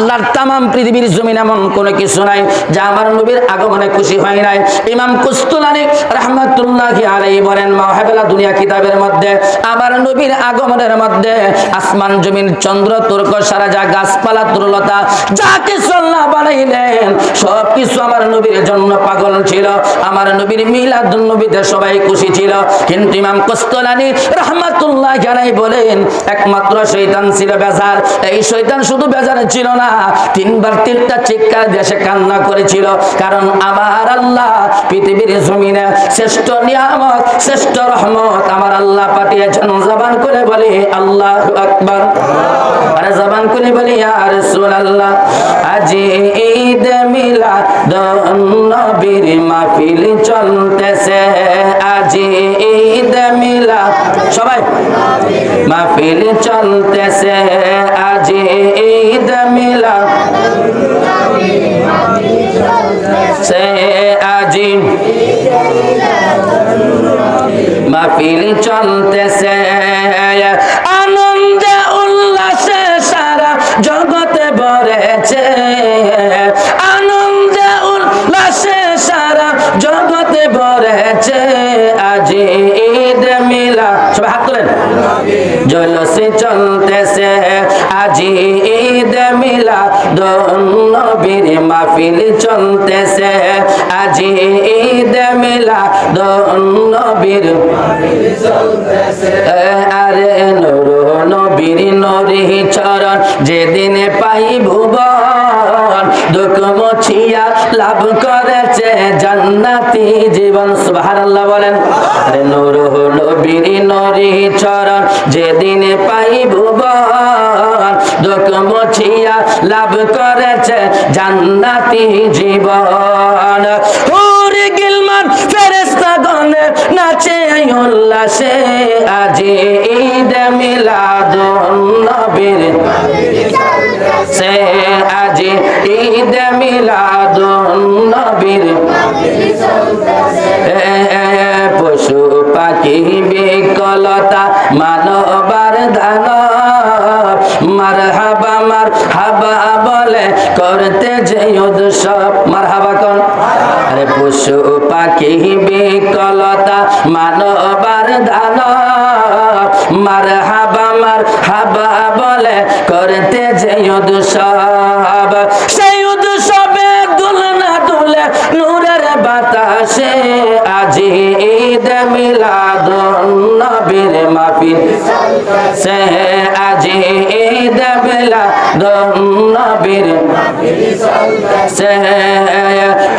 আল্লাহর তামাম পৃথিবীর জমিন এমন কোনো কিছু নাই যা আমার নবীর আগমনে খুশি হয় নাই। ইমাম কুস্তুলানী রাহমাতুল্লাহি আলাইহি বলেন মাওহাবুল দুনিয়া কিতাবের মধ্যে আমার নবীর আগমনের মধ্যে আসমান জমিন চন্দ্র তুর্ক সারা যা গাছপালা তরুলতা যা কিছু আল্লাহ বানাইলেন সব কিছু আমার নবীর জন্য পাগল ছিল। আমার নবীর মিলাদুন নবীতে সবাই খুশি ছিল। কিন্তু ইমাম কুস্তুলানী রাহমাতুল্লাহি আলাইহি বলেন একমাত্র শয়তান ছিল বেজার। এই শয়তান শুধু বেজার ছিল না, তিনবার তিনটা চিৎকার দেশে কান্না করেছিল। কারণ আমার আল্লাহ পৃথিবীর জমিনে শ্রেষ্ঠ নিয়ামত শ্রেষ্ঠ রহমত আমার আল্লাহ পাঠিয়েছেন। জবান করে বলি আল্লাহু আকবার, আরে জবান করে বলি ইয়া রাসূলুল্লাহ। আজি ঈদ মিলাদ নবীর মাহফিল চলতেছে, আজি ঈদ মিলাদ সবাই মাহফিল চলতেছে, আজি ঈদ মিলাদ সে আজি মাহফিল চলতেছে, আনন্দে উল্লাসে সারা জগতে ভরেছে, আনন্দে উল্লাসে সারা জগতে ভরেছে, আজি ঈদ মিলাদ সবাই হাত তোলেন জলসে চলতেছে, আজি ঈদ মিলাদ নবীর মাহফিল চলতেছে, আজি ঈদ মিলাদ নবীর আরে নূর নবীর নূরি চরণ যেদিন পাই ভুবন দুঃখ মুছিয়া লাভ করেছে জান্নাতি জীবন। সুবহানাল্লাহ বলেন। আরে নূর নবীর নূরি চরণ যেদিন পাই ভুবন দুঃখ মুছিয়া লাভ করেছে জান্নাতি জীবন। হুর গিলমান ফেরেশতাগণ নাচে উল্লাসে, আজি ঈদ মিলাদুন নবীর সে, আজি ঈদ মিলাদুন নবীর পশু পাখি বিকলতা মানবার দান মারহাবা মারহাবা বলে করতে যে উৎসব। মারহাবা কোন? আরে পশু পাখি বিকলতা মানবার দান মারহাবা মারহাবা বলে করতে যে উৎসব। সেই উৎসবে দুলনা দুলে নূরের বাতাসে, আজি ঈদ মিলাদুন নবীর মাহফিল সে, আজি ঈদ মিলাদুন নবীর সে।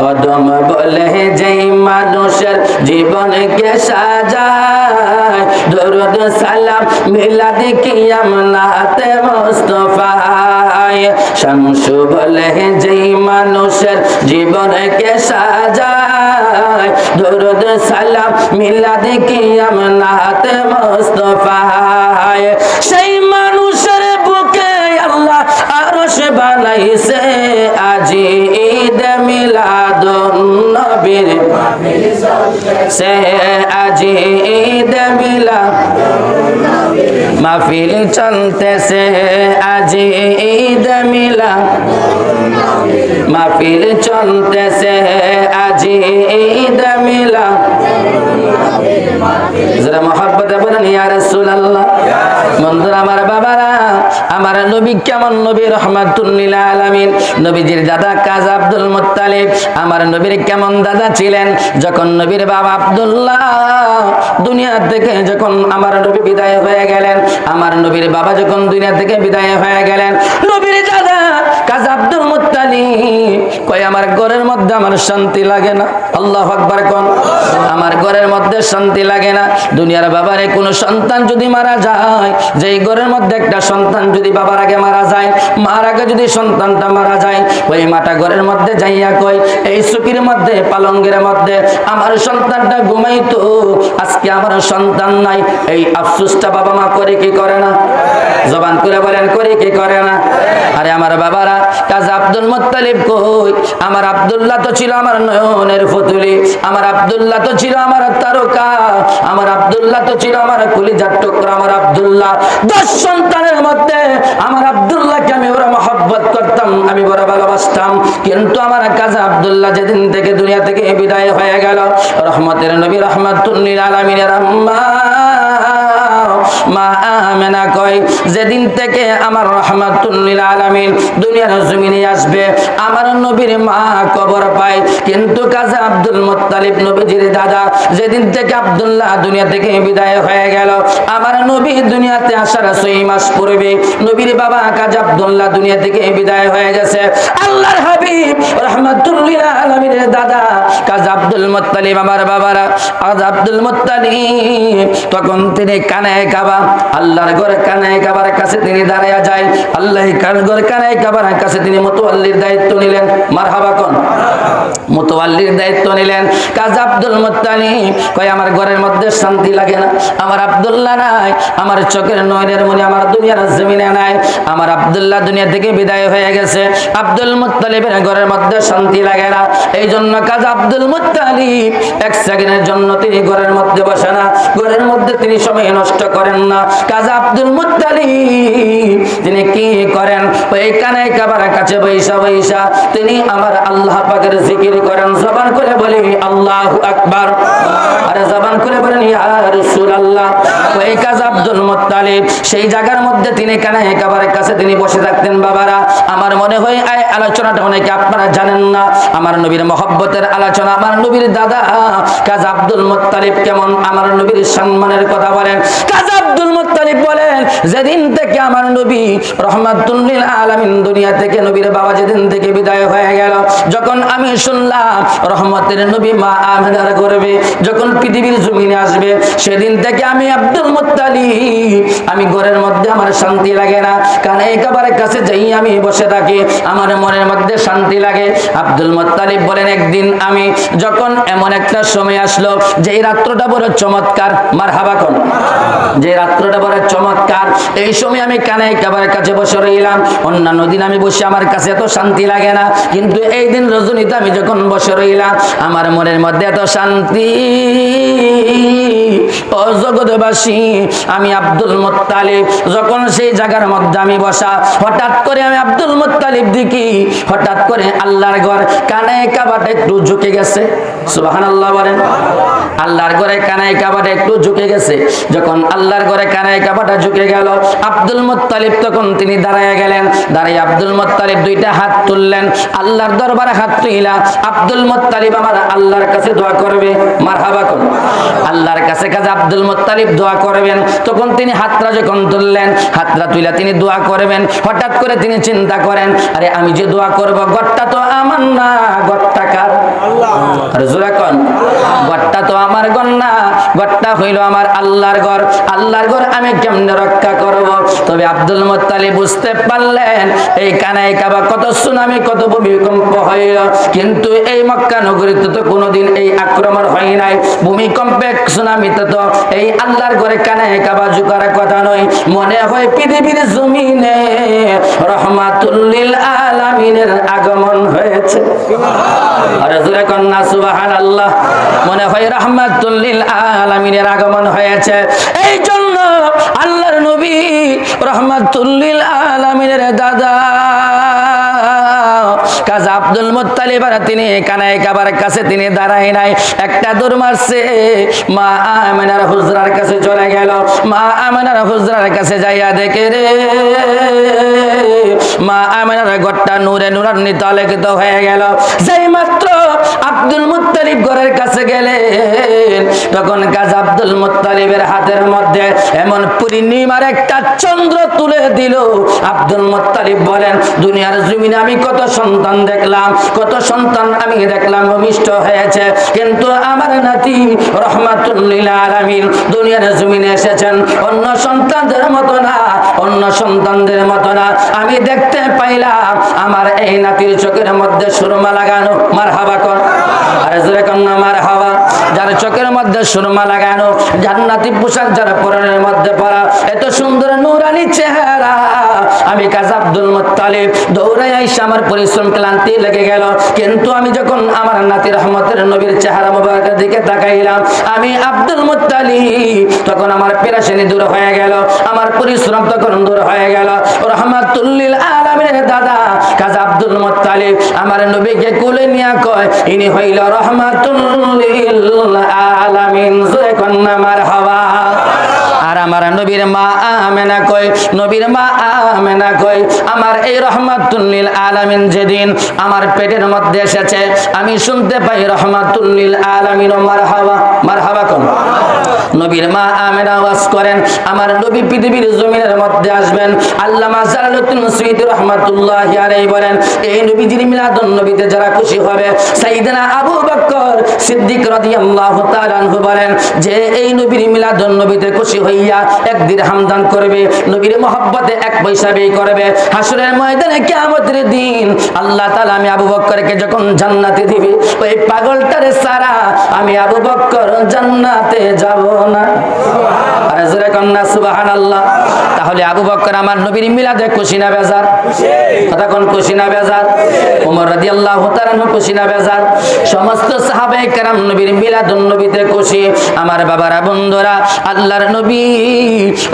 কদম বলে যেই মানুষের জীবনকে সাজায় দরুদ সালাম মিলাদ কিয়াম নাতে মুস্তাফায়। শামসু বলে যেই মানুষের জীবনকে সাজায় দরুদ সালাম মিলাদ কিয়াম নাতে মুস্তাফায়। সেই মানুষের বুকে আল্লাহ আরশ বানাইছে, আজি ঈদ মিলাদুন নবীর সে, আজি ঈদ মিলাদ মাহফিল চলতেছে, আজি ঈদ মিলাদ মাহফিল চলতেছে, আজি ঈদ মিলাদ। যারা মহব্বতে বলেন ইয়া রাসূলুল্লাহ। বন্ধুরা আমার বাবারা, আমার নবী কেমন নবী রহমাতুল লিল আলামিন। নবীজির দাদা কাজী আব্দুল মুত্তালিব আমার নবীর কেমন দাদা ছিলেন। যখন নবীর বাবা আব্দুল্লাহ দুনিয়া থেকে যখন আমার নবী বিদায় হয়ে গেলেন, আমার নবীর বাবা যখন দুনিয়া থেকে বিদায় হয়ে গেলেন, নবীর দাদা কাজী আব্দুল মুত্তালিব কয় আমার ঘরের মধ্যে আমার শান্তি লাগে না। আল্লাহু আকবার কোন। আমার ঘরের মধ্যে শান্তি লাগে না। দুনিয়ার বাবারে কোনো সন্তান যদি মারা যায়, যেই ঘরের মধ্যে একটা সন্তান যদি বাবার আগে মারা যায়, মার আগে যদি সন্তানটা মারা যায়, ওই মাটা ঘরের মধ্যে যাইয়া কই এই সুকির মধ্যে পালঙ্গের মধ্যে আমার সন্তানটা ঘুমাইতো, আজকে আমার সন্তান নাই। এই আফসোসটা বাবা মা করে কি করে না? জবান করে বলেন করে কি করে না? আরে আমার বাবারা, কাজী আব্দুল মুত্তালিব কই আমার আব্দুল্লাহ তো ছিল আমার নয়নের ফুতুলি, আমার আব্দুল্লাহ তো ছিল আমার তারকা, আমার আব্দুল্লাহ তো ছিল আমার কলিজার টুকরা, আমার আব্দুল্লাহ 10 সন্তানের মধ্যে আমার আব্দুল্লাহকে আমি ওরা মহব্বত করতাম আমি বড় ভালোবাসতাম। কিন্তু আমার কাজী আব্দুল্লাহ যেদিন থেকে দুনিয়া থেকে বিদায় হয়ে গেল, রহমতের নবী রাহমাতুল লিল আলামিনের আম্মা মা আমেনা কয়, যেদিন থেকে আমার রাহমাতুল লিল আলামিন দুনিয়ার জমিনে আসবে, আমার নবীর মা কবর পায়। কিন্তু কাজী আব্দুল মুত্তালিব নবীজির দাদা, যেদিন থেকে আব্দুল্লাহ দুনিয়া থেকে বিদায় হয়ে গেল, আমার নবী দুনিয়াতে আসার 6 মাস পূর্বে নবীর বাবা কাজী আব্দুল্লাহ দুনিয়া থেকে বিদায় হয়ে গেছে। আল্লাহর হাবিব রাহমাতুল লিল আলামিনের দাদা কাজী আব্দুল মুত্তালিব, আমার বাবারা কাজী আব্দুল মুত্তালিব, তখন তিনি কানায়ে কাবা, আল্লাহর ঘরে কানায়ে কাবার কাছে তিনি দাঁড়ায়া যায়। আল্লাহর ঘরে কানায়ে কাবার কাছে তিনি মুতাওয়াল্লির দায়িত্ব নিলেন। মারহাবা কোন মুতাওয়াল্লির দায়িত্ব নিলেন। কাজী আব্দুল মুত্তালিব কয়, আমার ঘরের মধ্যে শান্তি লাগে না, আমার আব্দুল্লাহ নাই, আমার চোখের নয়নের মনি আমার দুনিয়ার জমিনে নাই, আমার আব্দুল্লাহ দুনিয়া থেকে বিদায় হয়ে গেছে। আব্দুল মুত্তালিবের ঘরের মধ্যে শান্তি লাগে না। এই জন্য কাজী আব্দুল মুত্তালিব এক সেকেন্ডের জন্য তিনি ঘরের মধ্যে বসে না, ঘরের মধ্যে তিনি সময় নষ্ট করেন না। কাজী আব্দুল মুত্তালিব তিনি কি করেন, ওই কানায়ে কাবার কাছে বৈশা বৈশা তিনি আমার আল্লাহ পাকের জিকির করেন। জবান করে বলি আল্লাহু আকবার, আরে জবান করে বলেন ইয়া রাসূলুল্লাহ। ওই কাজী আব্দুল মুত্তালিব সেই জায়গার মধ্যে তিনি কানায়ে কাবার কাছে তিনি বসে থাকতেন। বাবারা আমার মনে হয় এই আলোচনাটা অনেকে আপনারা জানেন না, আমার নবীর মহব্বতের আলোচনা। আমার নবীর দাদা কাজী আব্দুল মুত্তালিব কেমন আমার নবীর সম্মানের কথা বলেন। কাজী আব্দুল মুত্তালিব বলেন, যেদিন থেকে আমার নবী রাহমাতুল লিল আলামিন দুনিয়া থেকে নবীর বাবা যেদিন থেকে বিদায় হয়ে গেল, যখন আমি শুনলাম রহমতের নবী মা আমেনার গর্ভে যখন পৃথিবীর জমিনে আসবে, সেদিন থেকে আমি আব্দুল মুত্তালিব আমি ঘরের মধ্যে আমার শান্তি লাগে না, কানায়ে কাবার কাছে যাই আমি বসে থাকি, আমার মনের মধ্যে শান্তি লাগে। আব্দুল মুত্তালিব বলেন, একদিন আমি যখন এমন একটা সময় আসলো যে রাত্রটা বড় চমৎকার, মারহাবা কোন, যে রাত্রটা বড় চমৎকার, এই সময় আমি কানায়ে কাবার কাছে বসে রইলাম। অন্যান্য দিন আমি বসে আমার কাছে এত শান্তি লাগে না, কিন্তু এই দিন রজনীতে আমি যখন বসে রইলাম আমার মনের মধ্যে এত শান্তি। ও জগৎবাসী, আমি আব্দুল মুত্তালিব যখন সেই জায়গার মধ্যে আমি বসা, হঠাৎ করে আমি আব্দুল মুত্তালিব দেখি হঠাৎ করে আল্লাহর ঘর কানায়ে কাবাটা একটু ঝুঁকে গেছে। সুবহানাল্লাহ বলেন। আল্লাহর ঘরে কানায়ে কাবাটা একটু ঝুঁকে গেছে। যখন আল্লাহর ঘরে কানায়ে কাবাটা ঝুঁকে গেল, আব্দুল মুত্তালিব তখন তিনি দাঁড়ায় গেলেন। দাঁড়িয়ে আব্দুল মুত্তালিব দুইটা হাত তুললেন, আল্লাহর দরবারে হাত তুইলা আব্দুল মুত্তালিব আমার আল্লাহর কাছে দোয়া করবে। মারহাবা কোন, আল্লাহর কাছে কাজে আব্দুল মুত্তালিব দোয়া করবেন। তখন তিনি হাতটা যখন তুললেন, হাতটা তুইলা তিনি দোয়া করবেন। হঠাৎ করে তিনি চিন্তা করেন, আরে আমি যে দোয়া করব, ঘরটা তো আমার না, ঘরটা কার? আল্লাহ। আরে জোরে কোন, ঘরটা তো আমার ঘর না, ঘরটা হইল আমার আল্লাহর ঘর। আল্লাহর ঘর আমি কেমনে রক্ষা করব? তবে আব্দুল মুত্তালিব বুঝতে পারলেন এই কানায়ে কাবা কত সুনামি, কত ভূমিকম্প হইল, কিন্তু এই মক্কা নগরীতে তো কোনোদিন এই আক্রমণ হয় নাই। ভূমিকম্পে সুনামিতে তো এই আল্লাহর ঘরে কানায়ে কাবা ঝুঁকার কথা নয়। মনে হয় পৃথিবীর জমিনে রহমাতুল লিল আলামিনের আগমন হয়েছে। আরে জোরে কন্না সুবহানাল্লাহ। মনে হয় রহমাতুল লিল আলামিনের আগমন হয়েছে। এই জন্য আল্লাহর নবী রহমাতুল লিল আলামিনের দাদা কাজী আব্দুল মুত্তালিব তিনি কানায়ে কাবার কাছে তিনি দাঁড়ায় নাই, একটা দৌড় মারছে, মা আমেনার হুজরার কাছে চলে গেল। মা আমেনার হুজরার কাছে যাইয়া দেখে রে, মা আমেনার ঘরটা নূরে নূরান্বিত আলোকিত হয়ে গেল। যেই মাত্র আব্দুল মুত্তালিব ঘরের কাছে গেলেন, তখন কাজী আব্দুল মুত্তালিবের হাতের মধ্যে এমন পূর্ণিমার একটা চন্দ্র তুলে দিল। আব্দুল মুত্তালিব বলেন, দুনিয়ার জমিনে আমি কত সন্তান দেখলাম, কত সন্তান আমি দেখলাম ভূমিষ্ঠ হয়েছে, কিন্তু আমার নাতি রহমাতুল লিল আলামিন দুনিয়ার জমিনে এসেছেন অন্য সন্তানদের মতো না, অন্য সন্তানদের মতো না। আমি দেখতে পাইলাম আমার এই নাতির চোখের মধ্যে সুরমা লাগানো। মারহাবা কর, আরে জোরে কর না মারহাবা। যার চোখের মধ্যে সুরমা লাগানো, জান্নাতি পোশাক যার পরনের মধ্যে পরা, এত সুন্দর নূরানি চেহারা, আমি কাজী আব্দুল মুত্তালিব দৌড়াই আইসা আমার পরিশ্রম ক্লান্তি লেগে গেল, কিন্তু আমি যখন আমার নাতি রহমতের নবীর চেহারা মোবারকের দিকে তাকাইলাম, আমি আব্দুল মুত্তালিব তখন আমার পেরেশানি দূর হয়ে গেল, আমার পরিশ্রম তখন দূর হয়ে গেল। রহমাতুল লিল আলামিন নবীর দাদা কাজী আব্দুল মুত্তালিব আমার নবীকে কোলে নিয়ে কয় ইনি হইল রাহমাতুল লিল আলামিন। জোরে কন্না মারহাবা। আর আমার নবীর মা আমেনা কয়, নবীর মা আমেনা কয় আমার এই রহমাতুল লিল আলামিন যেদিন আমার পেটের মধ্যে এসেছে আমি শুনতে পাই রহমাতুল লিল আলামিন মারহাবা। মারহাবা কোন নবীর মা আমেনা ওয়াজ করেন আমার নবী পৃথিবীর জমিনের মধ্যে আসবেন। আল্লামা জালালউদ্দিন সুয়ুতী রাহমাতুল্লাহি আলাইহি বলেন এই নবীজির মিলাদুন নবীতে যারা খুশি হবে সাইয়েদনা আবু বকর সিদ্দিক রাদিয়াল্লাহু তাআলা আনহু বলেন যে এই নবীর মিলাদুন নবীতে খুশি হইয়া এক দিরহাম দান করবে, নবীর মহব্বতে এক পয়সা ব্যয় করবে, হাসরের ময়দানে কিয়ামতের দিন আল্লাহ তাআলা আমি আবু বকরকে যখন জান্নাতে দিবে ওই পাগলটারে সারা আমি আবু বকর জান্নাতে যাব না। আরে জোরে কন্না সুবহানাল্লাহ। তাহলে আবু বকর আমার নবীর মিলাদে খুশি না বেজার? কথা কোন খুশি না বেজার? ওমর রাদিয়াল্লাহু তাআলা খুশি না বেজার? সমস্ত সাহাবায়ে কেরাম নবীর মিলাদুন নবীতে খুশি। আমার বাবারা বন্ধুরা আল্লাহর নবী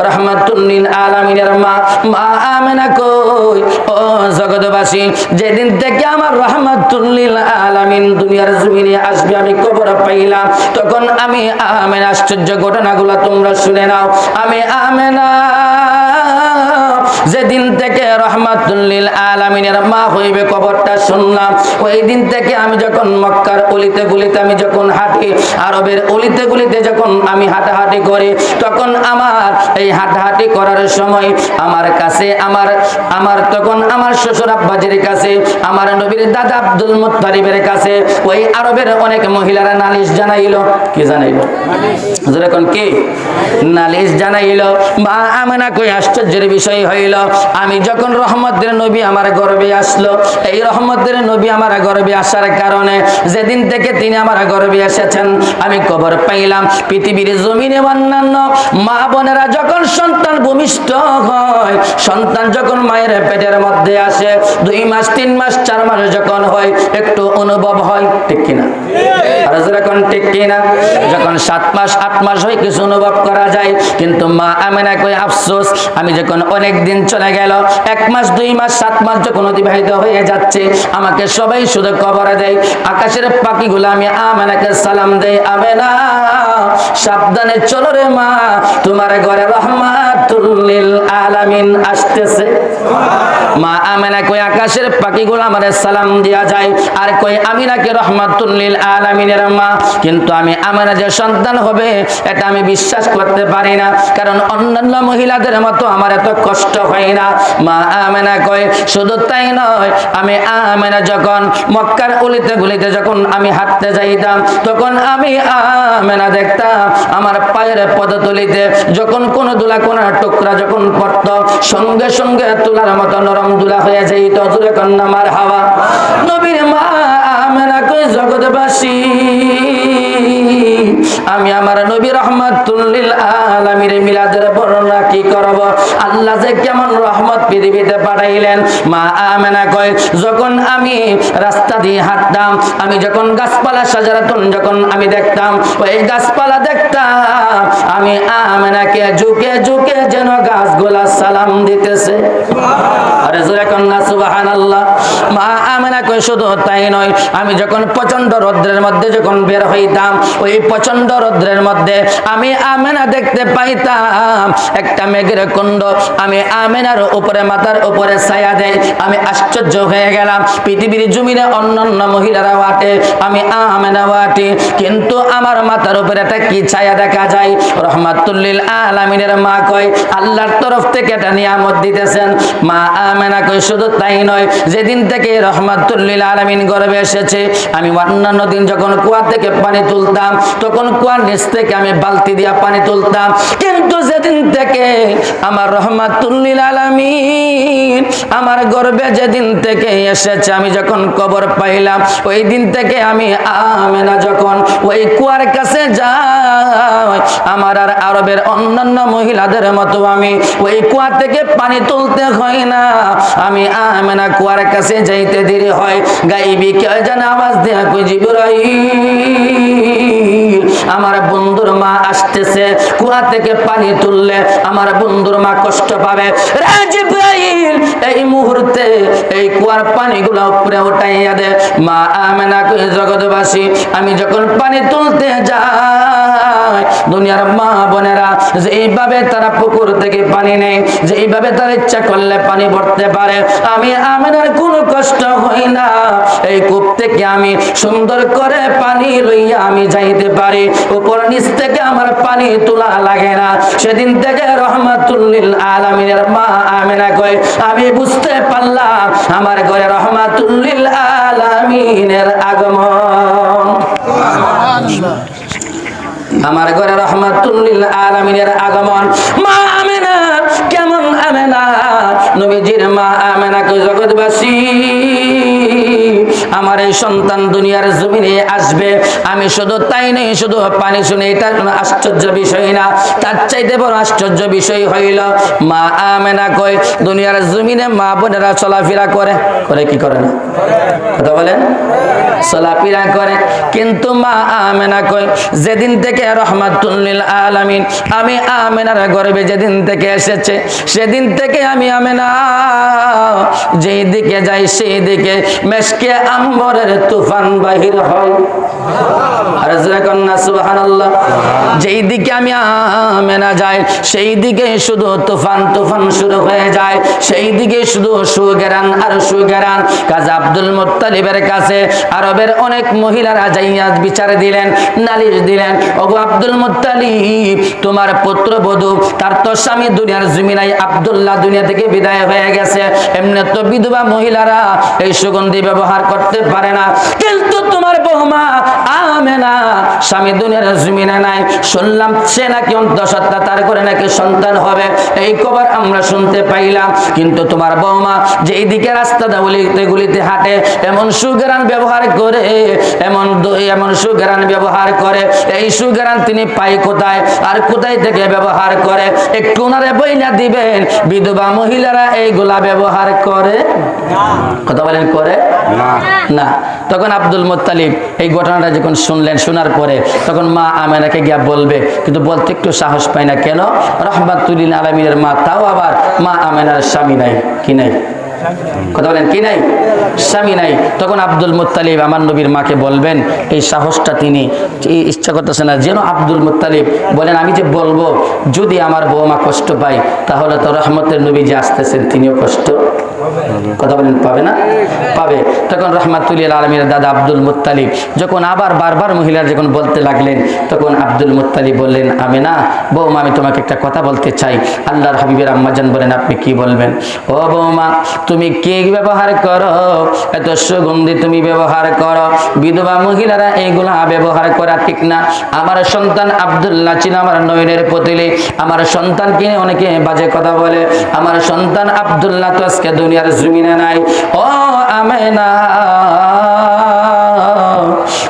রাহমাতুল লিল আলামিনের মা মা আমেনা কই ও জগৎবাসী যেদিন থেকে আমার রাহমাতুল লিল আলামিন দুনিয়ার জমিনে আসবে আমি খবর পাইলাম তখন আমি আমেনা আশ্চর্য ঘটনাগুলো তোমরা শুনে নাও। আমি আমেনা যেদিন থেকে রাহমাতুল লিল আলামিনের মা হইবে খবরটা শুনলাম ওই দিন থেকে আমি যখন মক্কার অলিতে গলিতে আমি যখন হাঁটি আরবের অলিতে গলিতে যখন আমি হাঁটাহাঁটি করি তখন আমার এই হাঁটাহাঁটি করার সময় আমার কাছে আমার তখন আমার শ্বশুর আব্বাজির কাছে আমার নবীর দাদা আব্দুল মুত্তালিবের কাছে ওই আরবের অনেক মহিলারা নালিশ জানাইলো। কি জানাইলো? যেরকম কি নালিশ জানাইলো। মা আমেনা কই আশ্চর্যের বিষয় হইল আমি যখন রহমতের নবী আমার গর্ভে আসলো এই রহমতের নবী আমার গর্ভে আসার কারণে যেদিন থেকে তিনি আমার গর্ভে এসেছেন আমি খবর পাইলাম পৃথিবীর জমিনে অন্যান্য মা বোনেরা যখন সন্তান ভূমিষ্ঠ হয় সন্তান যখন মায়ের পেটের মধ্যে আসে 2 মাস 3 মাস 4 মাস যখন হয় একটু অনুভব হয় ঠিক কিনা? আর যখন ঠিক কিনা যখন 7 মাস 8 মাস হয় কিছু অনুভব করা যায় কিন্তু মা আমেনা কই আফসোস আমি যখন অনেক দিন চলে গেল 1 মাস 2 মাস 7 মাস যখন অতিবাহিত হয়ে যাচ্ছে আমাকে সবাই শুধু খবর দেয় আকাশের পাখিগুলো আমি আমেনাকে সালাম দেই আমেনা সাবধানে চলো রে মা তোমার ঘরে রহমাতুল লিল আলামিন আসতেছে। মা আমেনা কই আকাশের পাখিগুলো আমারে সালাম দিয়া যায় আর কই আমি নাকি রহমাতুল লিল আলামিনের মা কিন্তু আমি আমেনা যে সন্তান হবে এটা আমি বিশ্বাস করতে পারি না কারণ অন্যান্য মহিলাদের মতো আমার এত কষ্ট হয় না। মা আমেনা কয় শুধু তাই নয় আমি আমেনা যখন মক্কার অলিতে গলিতে যখন আমি হাঁটতে যাইতাম তখন আমি আমেনা দেখতাম আমার পায়ের পদতলিতে যখন কোন দুলা কোন টুকরা যখন পড়তো সঙ্গে সঙ্গে তুলার মতো নরম দুলা হয়ে যাইত। জোরে কন্না মারহাবা। নবীর মা আমেনা কই জগৎবাসী আমি আমার নবী রহমাতুল লিল আলামিনের মিলাদের বর্ণনা কি করব আল্লাহ যে কেমন রহমত পৃথিবীতে পাঠাইলেন। মা আমেনা কয় যখন আমি রাস্তা দিয়ে হাঁটতাম আমি যখন গাছপালা সাজারাতুন যখন আমি দেখতাম ওই গাছপালা দেখতাম আমি আমেনাকে ঝুঁকে ঝুঁকে যেন গাছগুলা সালাম দিতেছে। আরে জোরে কন্না সুবহানাল্লাহ। মা আমেনা কয় শুধু তাই নয় আমি যখন প্রচন্ড রৌদ্রের মধ্যে যখন বের হইতাম ওই প্রচন্ড রৌদ্রের মধ্যে আমি আমেনা দেখতে পাইতাম একটা মেঘের কুণ্ড আমি আমেনার উপরে মাথার উপরে ছায়া দেয় আমি আশ্চর্য হয়ে গেলাম পৃথিবীর জমিনে অন্যান্য মহিলারা ওয়াটে আমি আমেনা ওয়াটি কিন্তু আমার মাথার উপরে একটা কি ছায়া দেখা যায় রহমাতুল লিল আলামিনের মা কয় আল্লাহর তরফ থেকে এটা নিয়ামত দিতেছেন। মা আমেনা কয় শুধু তাই নয় যেদিন থেকে রহমাতুল লিল আলামিন গর্ভে এসেছে আমি অন্যান্য দিন যখন কুয়া থেকে পানি তুলতাম তখন কুয়ার নিচ থেকে আমি বালতি দিয়া পানি তুলতাম কিন্তু যেদিন থেকে আমার রহমাতুল লিল আলামিন আমার গর্ভে যেদিন থেকে এসেছে আমি যখন খবর পাইলাম ওই দিন থেকে আমি আমেনা যখন ওই কুয়ার কাছে যাই আমার আর আরবের অন্যান্য মহিলাদের মতো আমি ওই কুয়া থেকে পানি তুলতে হয় না আমি আমেনা কুয়ার কাছে যাইতে দেরি হয় গাইবি কে যেন আওয়াজ দেয়া কই জিবরাইল আমার বন্ধুর মা আসতেছে কুয়া থেকে পানি তুললে আমার বন্ধুর মা কষ্ট পাবে। রে জিবরাইল এই এই মুহূর্তে এই কুয়ার পানিগুলো উপরে উঠাইয়া দে। মা আমেনা কই জগৎবাসী আমি যখন পানি তুলতে যাই, দুনিয়ার মা বোনেরা যেইভাবে তারা পুকুর থেকে পানি নেয়, যেইভাবে তারা ইচ্ছা করলে পানি ভরতে পারে, আমি আমেনার কোনো কষ্ট হই না। এই কূপ থেকে আমি সুন্দর করে পানি লইয়া আমি যাইতে পারি, উপর নিচ থেকে আমার পানি তোলা লাগে না। সেদিন থেকে রহমাতুল লিল আলামিনের মা আমেনা কয় আমি বুঝতে পারলাম আমার ঘরে রহমাতুল লিল আলামিনের আগমন। আমার ঘরে রহমাতুল লিল আলামিনের আগমন। মা আমেনা কেমন আমেনা? নবীজির মা আমেনা কয় জগৎবাসী আমার এই সন্তান দুনিয়ার জমিনে আসবে, আমি শুধু তাই নেই শুধু পানি শুনে এটা কোনো আশ্চর্য বিষয় না, তার চাইতে বড় আশ্চর্য বিষয় হইল মা আমেনা কয় দুনিয়ার জমিনে মা বোনেরা চলাফেরা করে, করে কি করে না? কথা বলেন, চলাফেরা করে। কিন্তু মা আমেনা কয় যেদিন থেকে রহমাতুল লিল আলামিন আমি আমেনার গর্ভে যেদিন থেকে এসেছে, সেদিন থেকে আমি আমেনা যেই দিকে যাই সেই দিকে মেশকে আম্বরের তুফান বাহির হয়। আর যারা কন্যা সুবহানাল্লাহ, যেই দিকে আমি আমেনা যাই সেই দিকে শুধু তুফান তুফান শুরু হয়ে যায়, সেই দিকে শুধু সুগেরান আর সুগেরান। কাজী আব্দুল মুত্তালিবের কাছে আরবের অনেক মহিলারা যাইয়া বিচার দিলেন, নালিশ দিলেন, ওগো আব্দুল মুত্তালিব তোমার পুত্রবধূ তার তো স্বামী দুনিয়ার জমিনায় আব্দুল্লাহ দুনিয়া থেকে বিদায় হয়ে গেছে, এমনি তো বিধবা মহিলারা এই সুগন্ধি ব্যবহার করতে পারে না, কিন্তু তোমার বৌমা আমেনা স্বামী দুনিয়ার জমিনে নাই, শুনলাম সে নাকি অন্তঃসত্ত্বা, তার করে নাকি সন্তান হবে, এই খবর আমরা শুনতে পাইলাম। কিন্তু তোমার বৌমা যেই দিকে রাস্তা গুলিতে হাঁটে এমন সুগেরান ব্যবহার করে, এমন সুগেরান ব্যবহার করে, এই সুগেরান তিনি পাই কোথায় আর কোথায় থেকে ব্যবহার করে? একটু ওনারে বইনা দিবেন বিধবা মহিলারা এইগুলা ব্যবহার করে? কথা বলেন করে না। তখন আব্দুল মুত্তালিব এই ঘটনাটা যখন শুনলেন, শোনার পরে তখন মা আমেনাকে গিয়া বলবে, কিন্তু বলতে একটু সাহস পায় না। কেন? রহমাতুল লিল আলামিনের মা, তাও আবার মা আমেনার স্বামী নাই, কি নাই? কথা বলেন কি নাই? স্বামী নাই। তখন আব্দুল মুত্তালিব আমার নবীর মাকে বলবেন, এই সাহসটা তিনি ইচ্ছা করতেছে না, যেন আব্দুল মুত্তালিব বলেন আমি যে বলবো যদি আমার বৌমা কষ্ট পায় তাহলে তো রহমতের নবী যে আসতেছেন তিনিও কষ্ট, কথা বলেন পাবে না? পাবে। তখন রহমাতুল লিল আলামিনের দাদা আব্দুল মুত্তালিব যখন আবার বারবার মহিলার যখন বলতে লাগলেন, তখন আব্দুল মুত্তালিব বললেন আমেনা বৌমা আমি তোমাকে একটা কথা বলতে চাই। আল্লাহর হাবিবের আম্মাজান বলেন আপনি কি বলবেন? ও বৌমা তুমি কি ব্যবহার করো? এত সুগন্ধি তুমি ব্যবহার করো, বিধবা মহিলারা এইগুলা ব্যবহার করা ঠিক না। আমার সন্তান আব্দুল্লাহ ছিল আমার নয়নের পুতলি, আমার সন্তানকে অনেকে বাজে কথা বলে, আমার সন্তান আব্দুল্লাহ তো আজকে দুনিয়ার জমিনে নাই। ও আমেনা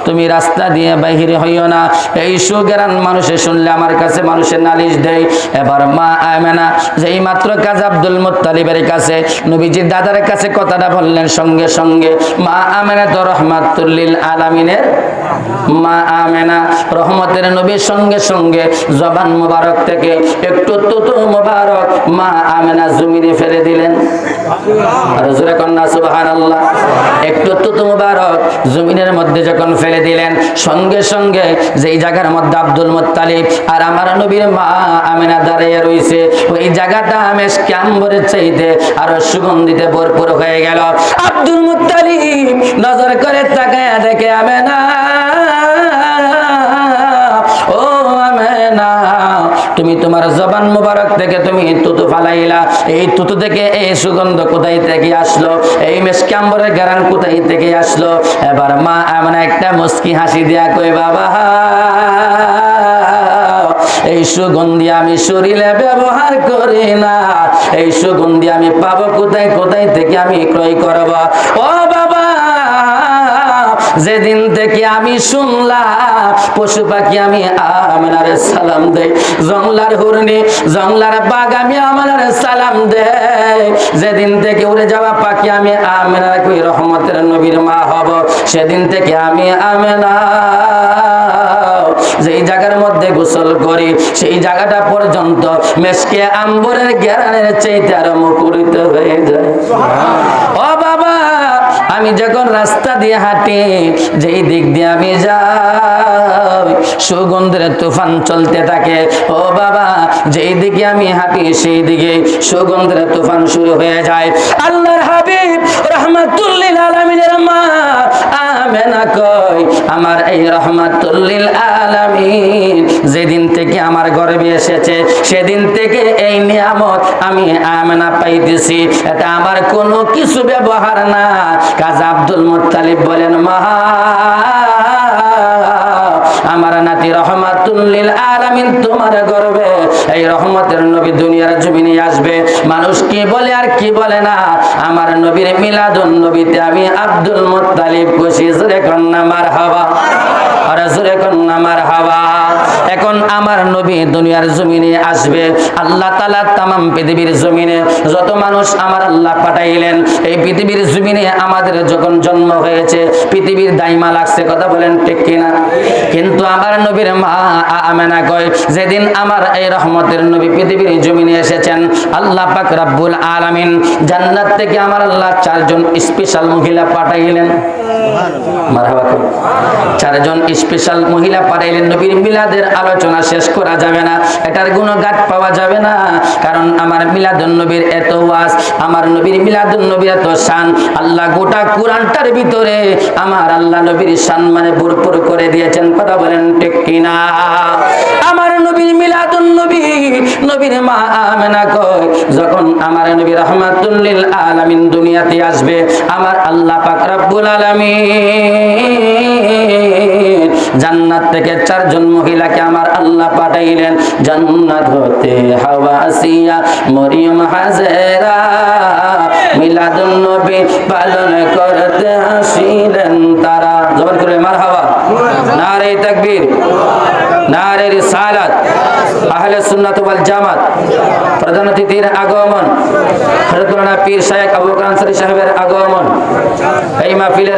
তুমি রাস্তা দিয়ে বাহির হইও না, এই সুগেরান মানুষে শুনলে আমার কাছে মানুষের নালিশ দেয়। এবার মা আমেনা যেই মাত্র কাজী আব্দুল মুত্তালিবের কাছে নবীজির দাদার কাছে কথাটা বললেন, সঙ্গে সঙ্গে মা আমেনা তো রহমাতুল লিল আলামিনের মা আমেনা রহমতের নবীর সঙ্গে সঙ্গে জবান মোবারক থেকে একটু তুতু মোবারক মা আমেনা জমিনে ফেলে দিলেন। আর জোরে কন্যা সুবহানাল্লাহ। একটু তুতু মোবারক জমিনের মধ্যে যখন ফেলে দিলেন, সঙ্গে সঙ্গে যেই জায়গার মধ্যে আব্দুল মুত্তালিব আর আমার নবীর মা আমেনা দাঁড়িয়ে রয়েছে, ওই জায়গাটা মেশকে আম্বরের চাইতে আরো সুগন্ধিতে ভরপুর হয়ে গেল। আব্দুল মুত্তালিব নজর করে তাকায় দেখে আমেনা, ও আমেনা তুমি তোমার জবান মোবারক থেকে তুমি তুতু ফালাইলা, এই তুতু থেকে এই সুগন্ধ কোথায় থেকে আসলো? এই মেশকে আম্বরের ঘ্রাণ কোথায় থেকে আসলো? এবার মা আমেনা একটা মুস্কি হাসি দেয়া কই বাবা এই সুগন্ধি আমি শরীরে ব্যবহার করি না, এই সুগন্ধি আমি পাবো কোথায়, কোথায় থেকে আমি ক্রয় করব? ও বাবা যেদিন থেকে আমি শুনলাম পশু পাখি আমি আমেনারে সালাম দেই, জংলার হরিণী জংলার বাঘ আমি আমেনারে সালাম দেই, যেদিন থেকে উড়ে যাওয়া পাখি আমি আমেনার কই রহমতের নবীর মা হব, সেদিন থেকে আমি আমেনা যেই জায়গার মধ্যে গোসল করি সেই জায়গাটা পর্যন্ত মেশকে আম্বরের ঘ্রাণের চাইতে আরো মুখরিত হয়ে যায়। ও বাবা, আমি যখন রাস্তা দিয়ে হাঁটি, যেই দিক দিয়ে আমি যাই সুগন্ধের তুফান চলতে থাকে। ও বাবা, যেই দিকে আমি হাঁটি সেই দিকে সুগন্ধের তুফান শুরু হয়ে যায়। আল্লাহর হাবিব রাহমাতুল লিল আলামিনের মা আমেনা কই, আমার এই রাহমাতুল লিল আলামিন যেদিন থেকে আমার গর্ভে এসেছে সেদিন থেকে এই নিয়ামত আমি আমেনা পাইতেছি। এটা আমার কোনো কিছু ব্যবহার না। কাজী আব্দুল মুত্তালিব বলেন, মা আমার নাতি রাহমাতুল লিল আলামিন তোমার গর্ভে, এই রহমতের নবী দুনিয়ার জমিনে আসবে। মানুষ কি বলে আর কি বলে না, আমার নবীর মিলাদুন নবীতে আমি আব্দুল মুত্তালিব খুশি। জোরে কন্না মারহাবা, আর জোরে কন্না মারহাবা। এখন আমার নবী দুনিয়ার জমিনে আসবে। আল্লাহ তাআলা তামাম পৃথিবীর জমিনে যত মানুষ আমার আল্লাহ পাঠাইলেন, এই পৃথিবীর জমিনে আমাদের যখন জন্ম হয়েছে পৃথিবীর দাইমা লাগছে, কথা বলেন ঠিক কিনা? কিন্তু আমার নবীর মা আমেনা কয়, যেদিন আমার এই রহমতের নবী পৃথিবীর জমিনে এসেছেন, আল্লাহ পাক রব্বুল আলামিন জান্নাত থেকে আমার আল্লাহ চারজন স্পেশাল মহিলা পাঠাইলেন। মারহাবা। চারজন স্পেশাল মহিলা পাঠাইলেন। নবীর মিলাদের আলোচনা শেষ করা যাবে না, এটার গুণগান পাওয়া যাবে না। কারণ আমার মিলাদুন নবীর এত ওয়াজ, আমার নবীর মিলাদুন নবীর এত শান, আল্লাহ গোটা কোরআনটার ভিতরে আমার আল্লাহ নবীর শান মানে ভরপুর করে দিয়েছেন। কথা বলেন ঠিক কিনা? আমার নবীর মিলাদুন নবী, নবীর মা আমেনা কয়, যখন আমার নবী রাহমাতুল লিল আলামিন দুনিয়াতে আসবে, আমার আল্লাহ পাক রব্বুল আলামিন জান্নাত থেকে চারজন মহিলাকে আমার আল্লাহ পাঠাইলেন। জান্নাত হতে হাওয়া আসিয়া মরিয়ম হাজেরা মিলাদুন নবী পালন করতে আসিলেন তারা। জবান করে মারহাবা। নারে তাকবীর, নারে রিসালাত, আহলে সুন্নাত ওয়াল জামাত। প্রধান অতিথির আগমন, হযরত মাওলানা পীর শায়েখ আবু বকর আনসারী সাহেবের আগমন। এই মাহফিলের